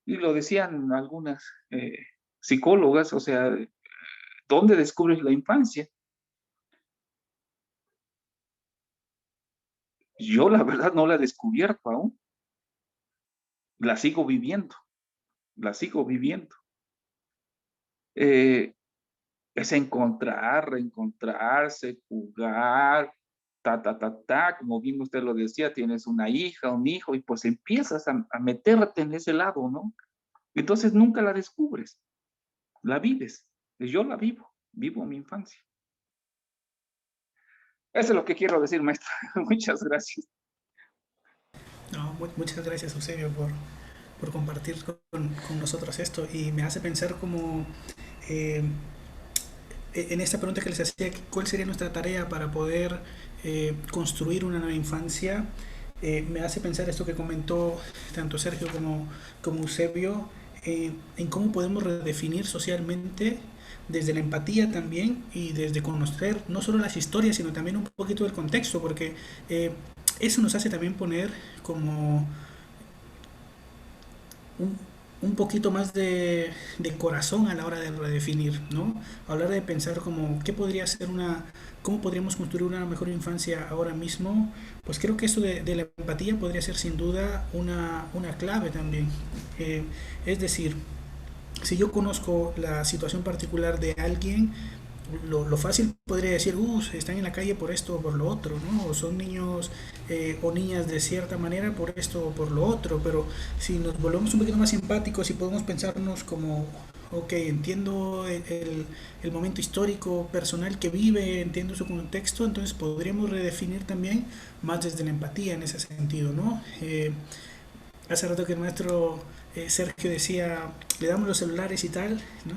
Speaker 9: Y lo decían algunas psicólogas, o sea, ¿dónde descubres la infancia? Yo la verdad no la he descubierto aún. La sigo viviendo. Es encontrar, reencontrarse, jugar, como bien usted lo decía, tienes una hija, un hijo, y pues empiezas a meterte en ese lado, ¿no? Entonces nunca la descubres, la vives. Yo la vivo mi infancia. Eso es lo que quiero decir, maestra. Muchas gracias.
Speaker 3: No, muchas gracias, Eusebio, por compartir con nosotros esto. Y me hace pensar como en esta pregunta que les hacía, ¿cuál sería nuestra tarea para poder construir una nueva infancia? Me hace pensar esto que comentó tanto Sergio como Eusebio, en cómo podemos redefinir socialmente desde la empatía también y desde conocer no solo las historias, sino también un poquito del contexto, porque eso nos hace también poner como un poquito más de corazón a la hora de redefinir, ¿no? A la hora de pensar como qué podría ser cómo podríamos construir una mejor infancia ahora mismo. Pues creo que eso de la empatía podría ser sin duda una clave también. Es decir, si yo conozco la situación particular de alguien, lo fácil podría decir, están en la calle por esto o por lo otro, ¿no? O son niños o niñas de cierta manera por esto o por lo otro, pero si nos volvemos un poquito más empáticos y podemos pensarnos como, ok, entiendo el momento histórico, personal que vive, entiendo su contexto, entonces podríamos redefinir también más desde la empatía en ese sentido, ¿no? Hace rato que el maestro Sergio decía, le damos los celulares y tal, ¿no?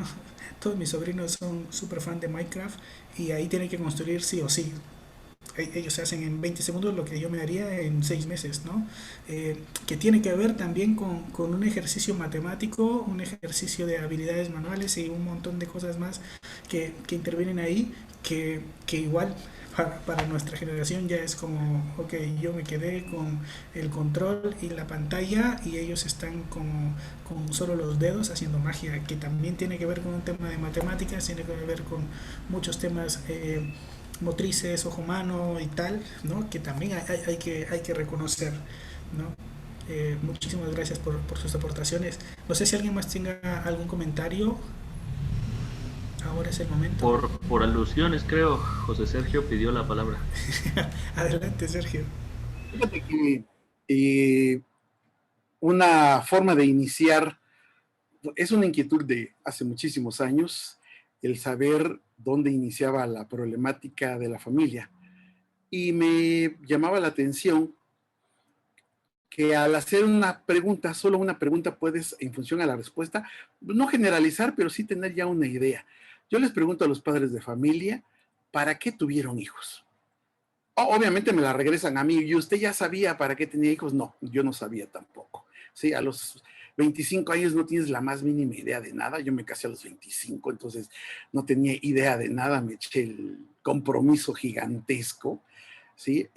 Speaker 3: Todos mis sobrinos son súper fan de Minecraft y ahí tienen que construir sí o sí. Ellos hacen en 20 segundos lo que yo me haría en 6 meses, ¿no? Que tiene que ver también con un ejercicio matemático, un ejercicio de habilidades manuales y un montón de cosas más que intervienen ahí, que igual para nuestra generación ya es como, ok, yo me quedé con el control y la pantalla y ellos están con solo los dedos haciendo magia, que también tiene que ver con un tema de matemáticas, tiene que ver con muchos temas motrices, ojo-mano y tal, ¿no? Que también hay que reconocer, ¿no? Muchísimas gracias por sus aportaciones. No sé si alguien más tenga algún comentario. Ahora es el momento.
Speaker 7: Por alusiones, creo, José Sergio pidió la palabra.
Speaker 3: Adelante, Sergio.
Speaker 11: Fíjate que una forma de iniciar es una inquietud de hace muchísimos años, el saber dónde iniciaba la problemática de la familia. Y me llamaba la atención que al hacer una pregunta, solo una pregunta, puedes, en función a la respuesta, no generalizar, pero sí tener ya una idea. Yo les pregunto a los padres de familia, ¿para qué tuvieron hijos? Obviamente me la regresan a mí. ¿Y usted ya sabía para qué tenía hijos? No, yo no sabía tampoco. Sí, a los 25 años no tienes la más mínima idea de nada. Yo me casé a los 25, entonces no tenía idea de nada. Me eché el compromiso gigantesco, ¿sí?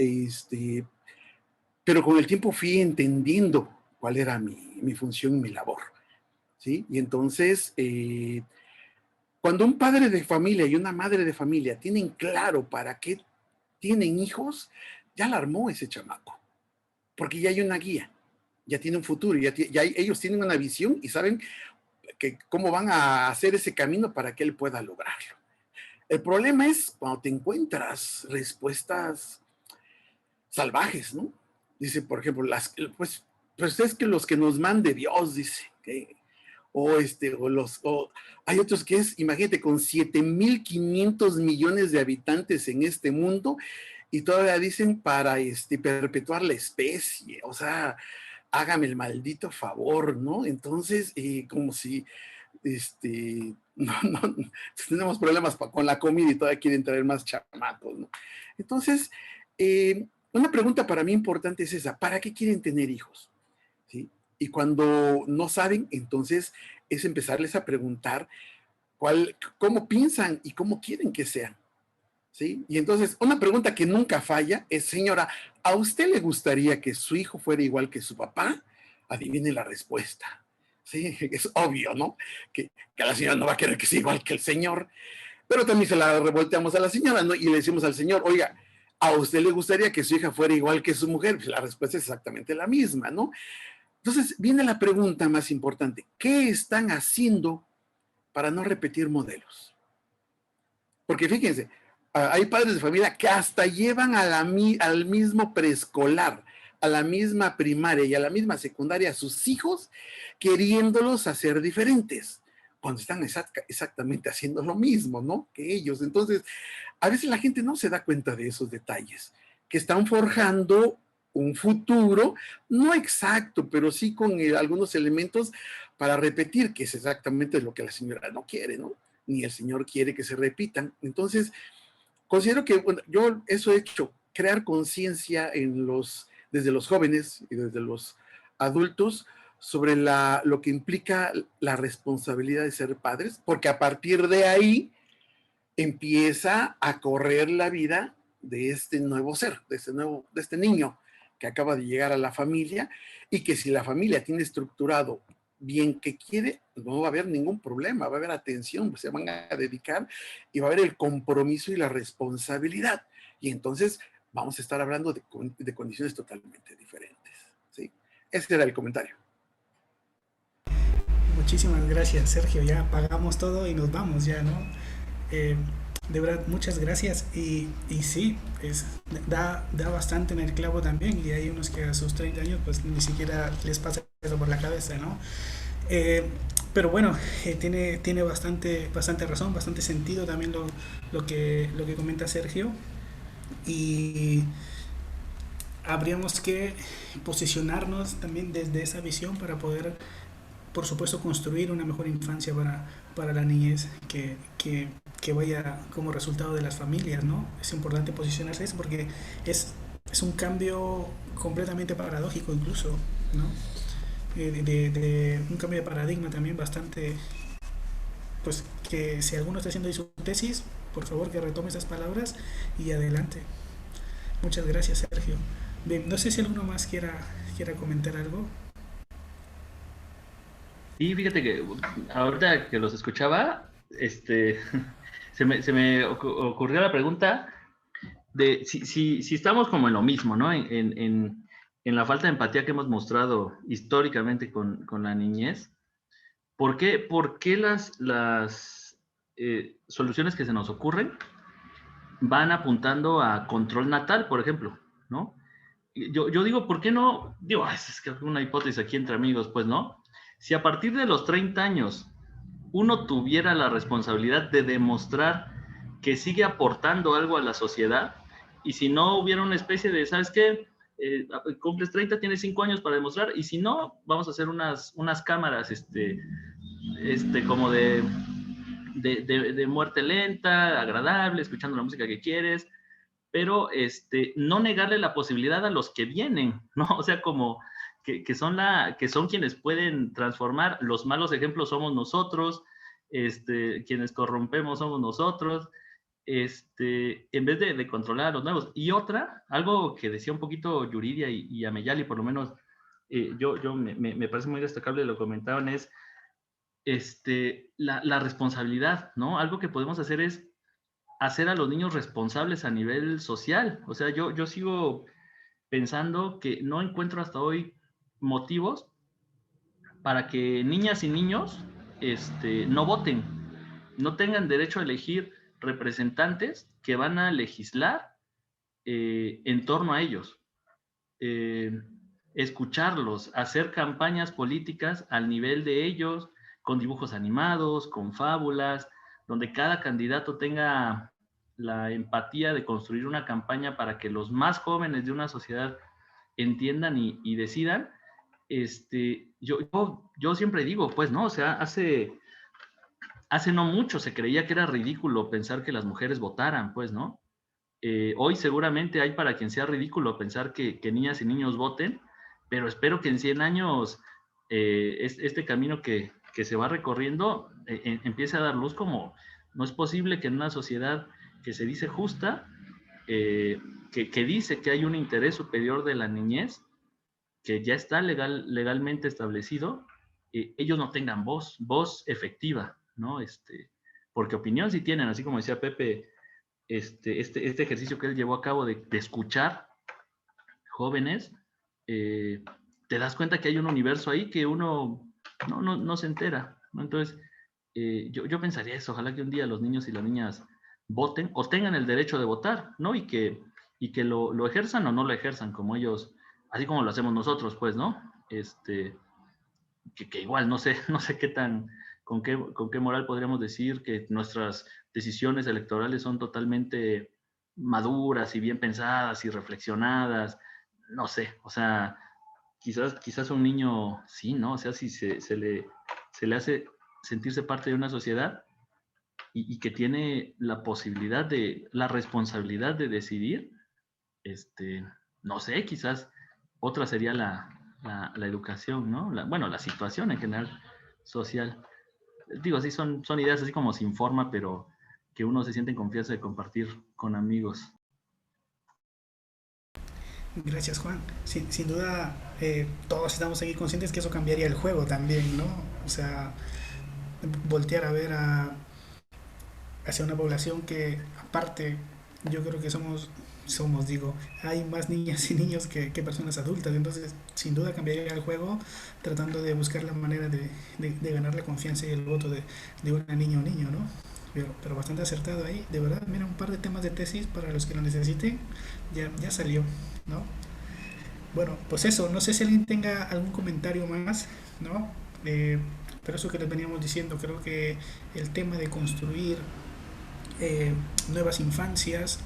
Speaker 11: Pero con el tiempo fui entendiendo cuál era mi función y mi labor, ¿sí? Y entonces, cuando un padre de familia y una madre de familia tienen claro para qué tienen hijos, ya la armó ese chamaco, porque ya hay una guía, ya tiene un futuro, ellos tienen una visión y saben cómo van a hacer ese camino para que él pueda lograrlo. El problema es cuando te encuentras respuestas salvajes, ¿no? Dice, por ejemplo, pues es que los que nos mande Dios, dice, ¿okay? Hay otros que es, imagínate, con 7.500 millones de habitantes en este mundo y todavía dicen para perpetuar la especie, o sea, hágame el maldito favor, ¿no? Entonces, como si, no, tenemos problemas con la comida y todavía quieren traer más chamacos, ¿no? Entonces, una pregunta para mí importante es esa, ¿para qué quieren tener hijos? ¿Sí? Y cuando no saben, entonces es empezarles a preguntar cómo piensan y cómo quieren que sean. ¿Sí? Y entonces, una pregunta que nunca falla es, señora, ¿a usted le gustaría que su hijo fuera igual que su papá? Adivine la respuesta. ¿Sí? Es obvio, ¿no? Que la señora no va a querer que sea igual que el señor, pero también se la revolteamos a la señora, ¿no? Y le decimos al señor, oiga, ¿a usted le gustaría que su hija fuera igual que su mujer? Pues la respuesta es exactamente la misma, ¿no? Entonces, viene la pregunta más importante. ¿Qué están haciendo para no repetir modelos? Porque fíjense, hay padres de familia que hasta llevan al mismo preescolar, a la misma primaria y a la misma secundaria a sus hijos, queriéndolos hacer diferentes, cuando están exactamente haciendo lo mismo, ¿no? Que ellos. Entonces, a veces la gente no se da cuenta de esos detalles, que están forjando un futuro, no exacto, pero sí con algunos elementos para repetir, que es exactamente lo que la señora no quiere, ¿no? Ni el señor quiere que se repitan. Entonces, considero que bueno, yo eso he hecho, crear conciencia desde los jóvenes y desde los adultos sobre lo que implica la responsabilidad de ser padres, porque a partir de ahí empieza a correr la vida de este nuevo ser, de este niño que acaba de llegar a la familia, y que si la familia tiene estructurado bien que quiere, no va a haber ningún problema, va a haber atención, se van a dedicar y va a haber el compromiso y la responsabilidad. Y entonces vamos a estar hablando de condiciones totalmente diferentes, ¿sí? Ese era el comentario.
Speaker 3: Muchísimas gracias, Sergio. Ya pagamos todo y nos vamos ya, ¿no? De verdad, muchas gracias. Y sí, da bastante en el clavo también. Y hay unos que a sus 30 años pues ni siquiera les pasa eso por la cabeza, ¿no? Pero bueno, tiene bastante razón, bastante sentido también lo que comenta Sergio. Y habríamos que posicionarnos también desde esa visión para poder, por supuesto, construir una mejor infancia para la niñez que vaya como resultado de las familias, ¿no? Es importante posicionarse eso porque es un cambio completamente paradójico incluso, ¿no? De un cambio de paradigma también bastante, pues que si alguno está haciendo ahí su tesis, por favor que retome esas palabras y adelante. Muchas gracias, Sergio. Bien, no sé si alguno más quiera comentar algo.
Speaker 7: Y fíjate que ahorita que los escuchaba, se me ocurrió la pregunta de si estamos como en lo mismo, ¿no? En la falta de empatía que hemos mostrado históricamente con la niñez. ¿Por qué las soluciones que se nos ocurren van apuntando a control natal, por ejemplo, ¿no? Yo digo, ¿por qué no? Digo, es que una hipótesis aquí entre amigos, pues, ¿no? Si a partir de los 30 años uno tuviera la responsabilidad de demostrar que sigue aportando algo a la sociedad, y si no hubiera una especie de, ¿sabes qué? Cumples 30, tienes 5 años para demostrar, y si no, vamos a hacer unas cámaras, como de muerte lenta, agradable, escuchando la música que quieres, pero no negarle la posibilidad a los que vienen, ¿no? O sea, como que son quienes pueden transformar. Los malos ejemplos somos nosotros, quienes corrompemos somos nosotros, en vez de controlar a los nuevos. Y algo que decía un poquito Yuridia y Ameyali, por lo menos me parece muy destacable, lo comentaban, es la responsabilidad, ¿no? Algo que podemos hacer es hacer a los niños responsables a nivel social. O sea, yo sigo pensando que no encuentro hasta hoy motivos para que niñas y niños no voten, no tengan derecho a elegir representantes que van a legislar en torno a ellos. Escucharlos, hacer campañas políticas al nivel de ellos, con dibujos animados, con fábulas, donde cada candidato tenga la empatía de construir una campaña para que los más jóvenes de una sociedad entiendan y decidan. Yo siempre digo, pues, ¿no? O sea, hace no mucho se creía que era ridículo pensar que las mujeres votaran, pues, ¿no? Hoy seguramente hay para quien sea ridículo pensar que niñas y niños voten, pero espero que en 100 años este camino que se va recorriendo empiece a dar luz, como no es posible que en una sociedad que se dice justa, que dice que hay un interés superior de la niñez, que ya está legalmente establecido, ellos no tengan voz efectiva, ¿no? Porque opinión sí tienen, así como decía Pepe, este ejercicio que él llevó a cabo de escuchar jóvenes, te das cuenta que hay un universo ahí que uno no se entera, ¿no? Entonces, yo pensaría eso, ojalá que un día los niños y las niñas voten o tengan el derecho de votar, ¿no? Y que lo ejerzan o no lo ejerzan como ellos, así como lo hacemos nosotros, pues, ¿no? Que igual no sé qué tan, con qué moral podríamos decir que nuestras decisiones electorales son totalmente maduras y bien pensadas y reflexionadas, no sé, o sea, quizás un niño, sí, ¿no? O sea, si se le hace sentirse parte de una sociedad y que tiene la posibilidad la responsabilidad de decidir, no sé, quizás otra sería la educación, ¿no? Bueno, la situación en general social. Digo, sí, son ideas así como sin forma, pero que uno se siente en confianza de compartir con amigos.
Speaker 3: Gracias, Juan. Sin duda, todos estamos aquí conscientes que eso cambiaría el juego también, ¿no? O sea, voltear a ver hacia una población que, aparte, yo creo que digo, hay más niñas y niños que personas adultas, entonces sin duda cambiaría el juego tratando de buscar la manera de ganar la confianza y el voto de una niña o niño, ¿no? Pero bastante acertado ahí, de verdad. Mira, un par de temas de tesis para los que lo necesiten, ya salió, ¿no? Bueno, pues eso, no sé si alguien tenga algún comentario más, ¿no? Pero eso que les veníamos diciendo, creo que el tema de construir nuevas infancias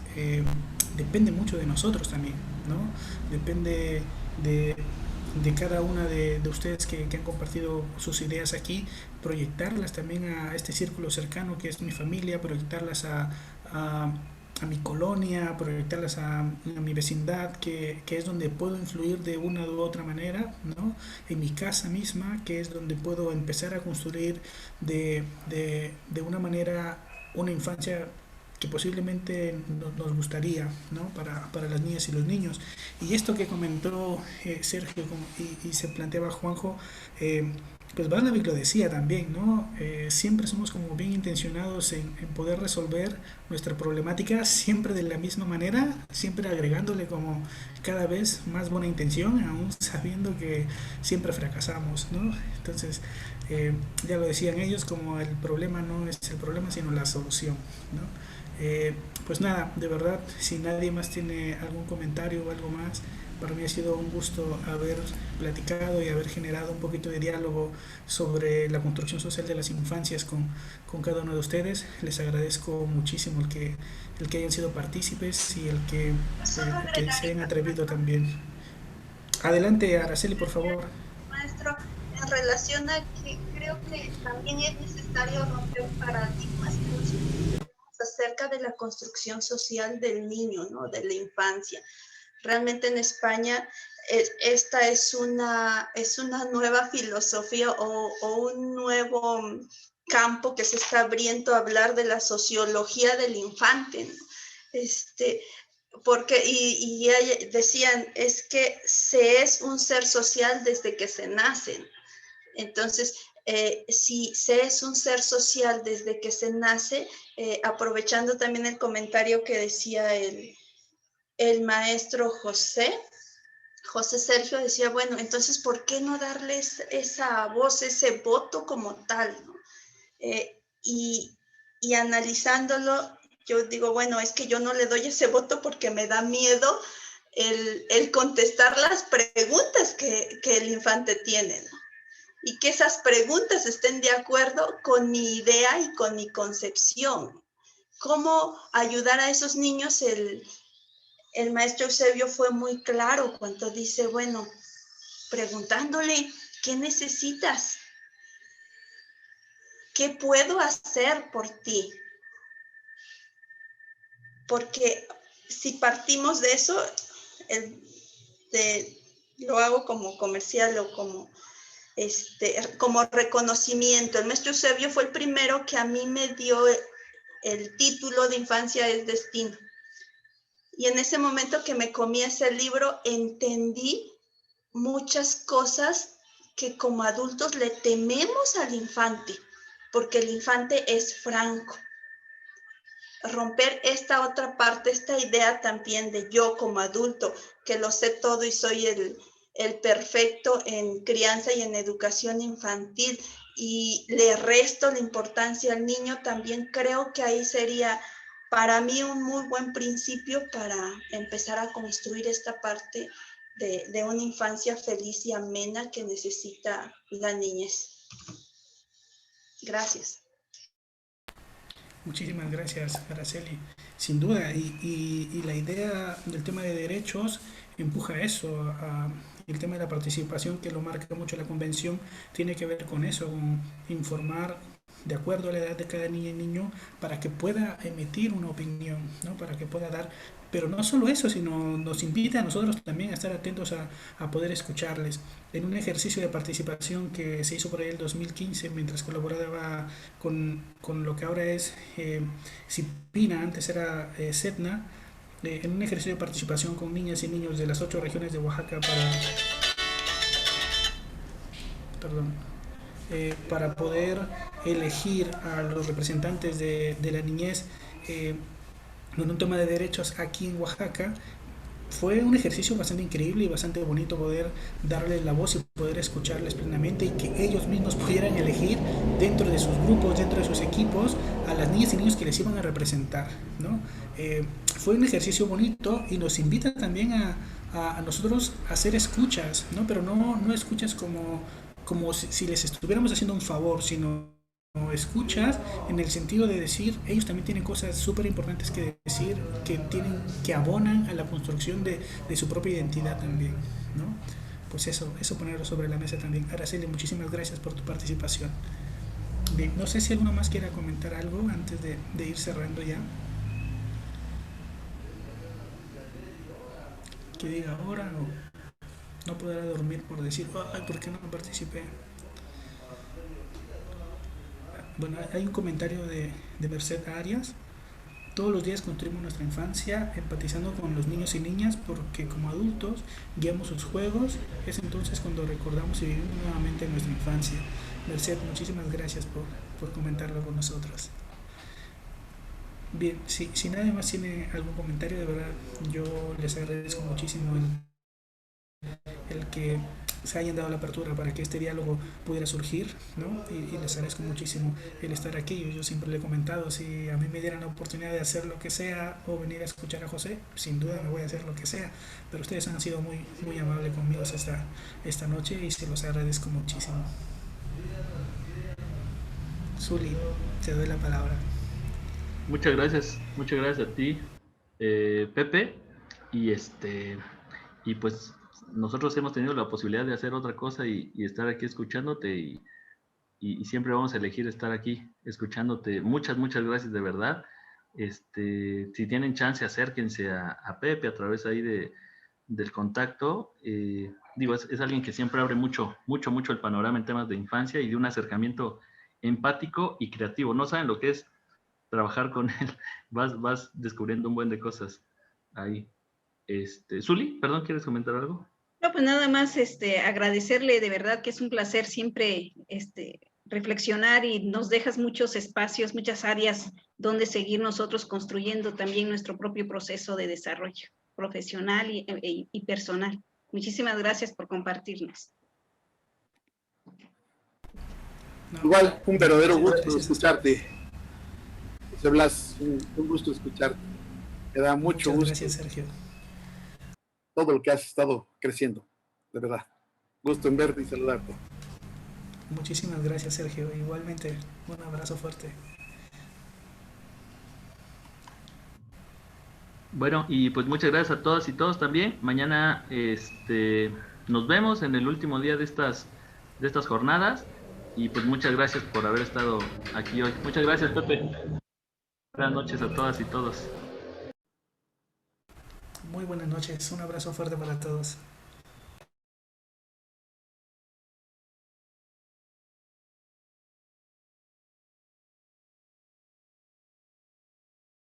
Speaker 3: depende mucho de nosotros también, ¿no? Depende de cada una de ustedes que han compartido sus ideas aquí, proyectarlas también a este círculo cercano que es mi familia, proyectarlas a mi colonia, proyectarlas a mi vecindad, que es donde puedo influir de una u otra manera, ¿no? En mi casa misma, que es donde puedo empezar a construir de una manera una infancia que posiblemente nos gustaría, ¿no? Para las niñas y los niños. Y esto que comentó Sergio y se planteaba Juanjo, pues Barnaby lo decía también, ¿no? Siempre somos como bien intencionados en poder resolver nuestra problemática siempre de la misma manera, siempre agregándole como cada vez más buena intención, aún sabiendo que siempre fracasamos, ¿no? Entonces, ya lo decían ellos, como el problema no es el problema, sino la solución, ¿no? Pues nada, de verdad, si nadie más tiene algún comentario o algo más, para mí ha sido un gusto haber platicado y haber generado un poquito de diálogo sobre la construcción social de las infancias con cada uno de ustedes. Les agradezco muchísimo el que hayan sido partícipes y el que se hayan atrevido también. Adelante, Araceli, por favor.
Speaker 6: Maestro, en relación a que creo que también es necesario romper paradigmas acerca de la construcción social del niño, ¿no? De la infancia. Realmente en España esta es una nueva filosofía o un nuevo campo que se está abriendo a hablar de la sociología del infante, ¿no? Porque, y ya decían, es que se es un ser social desde que se nace. Entonces, si se es un ser social desde que se nace, aprovechando también el comentario que decía el maestro José Sergio, decía, bueno, entonces, ¿por qué no darles esa voz, ese voto como tal, ¿no? Y analizándolo, yo digo, bueno, es que yo no le doy ese voto porque me da miedo el contestar las preguntas que el infante tiene, ¿no? Y que esas preguntas estén de acuerdo con mi idea y con mi concepción. ¿Cómo ayudar a esos niños? El maestro Eusebio fue muy claro cuando dice, bueno, preguntándole, ¿qué necesitas? ¿Qué puedo hacer por ti? Porque si partimos de eso, lo hago como comercial o como reconocimiento. El maestro Eusebio fue el primero que a mí me dio el título de Infancia es Destino. Y en ese momento que me comí ese libro, entendí muchas cosas que como adultos le tememos al infante, porque el infante es franco. Romper esta otra parte, esta idea también de yo como adulto, que lo sé todo y soy el perfecto en crianza y en educación infantil, y le resto la importancia al niño, también creo que ahí sería para mí un muy buen principio para empezar a construir esta parte de una infancia feliz y amena que necesita la niñez. Gracias.
Speaker 3: Muchísimas gracias, Araceli. Sin duda, y la idea del tema de derechos empuja a eso, el tema de la participación, que lo marca mucho la convención, tiene que ver con eso, con informar de acuerdo a la edad de cada niña y niño para que pueda emitir una opinión, ¿no? Para que pueda dar, pero no solo eso, sino nos invita a nosotros también a estar atentos a poder escucharles. En un ejercicio de participación que se hizo por ahí el 2015, mientras colaboraba con lo que ahora es CIPINA, antes era CETNA, en un ejercicio de participación con niñas y niños de las 8 regiones de Oaxaca para poder elegir a los representantes de la niñez en un tema de derechos aquí en Oaxaca. Fue un ejercicio bastante increíble y bastante bonito poder darles la voz y poder escucharles plenamente y que ellos mismos pudieran elegir dentro de sus grupos, dentro de sus equipos, a las niñas y niños que les iban a representar, ¿no? Fue un ejercicio bonito y nos invita también a nosotros a hacer escuchas, ¿no? Pero no escuchas como si les estuviéramos haciendo un favor, sino escuchas en el sentido de decir, ellos también tienen cosas súper importantes que decir, que abonan a la construcción de su propia identidad también, ¿no? Pues eso ponerlo sobre la mesa también. Araceli, muchísimas gracias por tu participación. Bien, no sé si alguno más quiera comentar algo antes de ir cerrando ya. Que diga ahora o no podrá dormir por decir, ay, ¿por qué no participé? Bueno, hay un comentario de Merced Arias. Todos los días construimos nuestra infancia empatizando con los niños y niñas porque como adultos guiamos sus juegos. Es entonces cuando recordamos y vivimos nuevamente nuestra infancia. Merced, muchísimas gracias por comentarlo con nosotros. Bien, si nadie más tiene algún comentario, de verdad yo les agradezco muchísimo el que se hayan dado la apertura para que este diálogo pudiera surgir, ¿no? Y les agradezco muchísimo el estar aquí. Yo siempre le he comentado, si a mí me dieran la oportunidad de hacer lo que sea o venir a escuchar a José, sin duda me voy a hacer lo que sea, pero ustedes han sido muy, muy amables conmigo esta noche y se los agradezco muchísimo. Zuli, te doy la palabra.
Speaker 7: Muchas gracias a ti, Pepe, y pues nosotros hemos tenido la posibilidad de hacer otra cosa y estar aquí escuchándote y siempre vamos a elegir estar aquí escuchándote. Muchas gracias de verdad. Si tienen chance, acérquense a Pepe a través ahí del contacto. Es alguien que siempre abre mucho el panorama en temas de infancia y de un acercamiento empático y creativo. No saben lo que es trabajar con él. Vas descubriendo un buen de cosas ahí. Zuli, perdón, ¿quieres comentar algo?
Speaker 1: No, pues nada más agradecerle, de verdad que es un placer siempre reflexionar y nos dejas muchos espacios, muchas áreas donde seguir nosotros construyendo también nuestro propio proceso de desarrollo profesional y personal. Muchísimas gracias por compartirnos.
Speaker 11: Igual, un verdadero gusto escucharte. José Blas, un gusto escucharte. Me da mucho gusto.
Speaker 3: Gracias, Sergio.
Speaker 11: Todo lo que has estado creciendo, de verdad. Gusto en verte y saludarte.
Speaker 3: Muchísimas gracias, Sergio. Igualmente, un abrazo fuerte.
Speaker 7: Bueno, y pues muchas gracias a todas y todos también. Mañana nos vemos en el último día de estas jornadas. Y pues muchas gracias por haber estado aquí hoy. Muchas gracias, Pepe. Buenas noches a todas y todos.
Speaker 3: Muy buenas noches. Un abrazo fuerte para todos.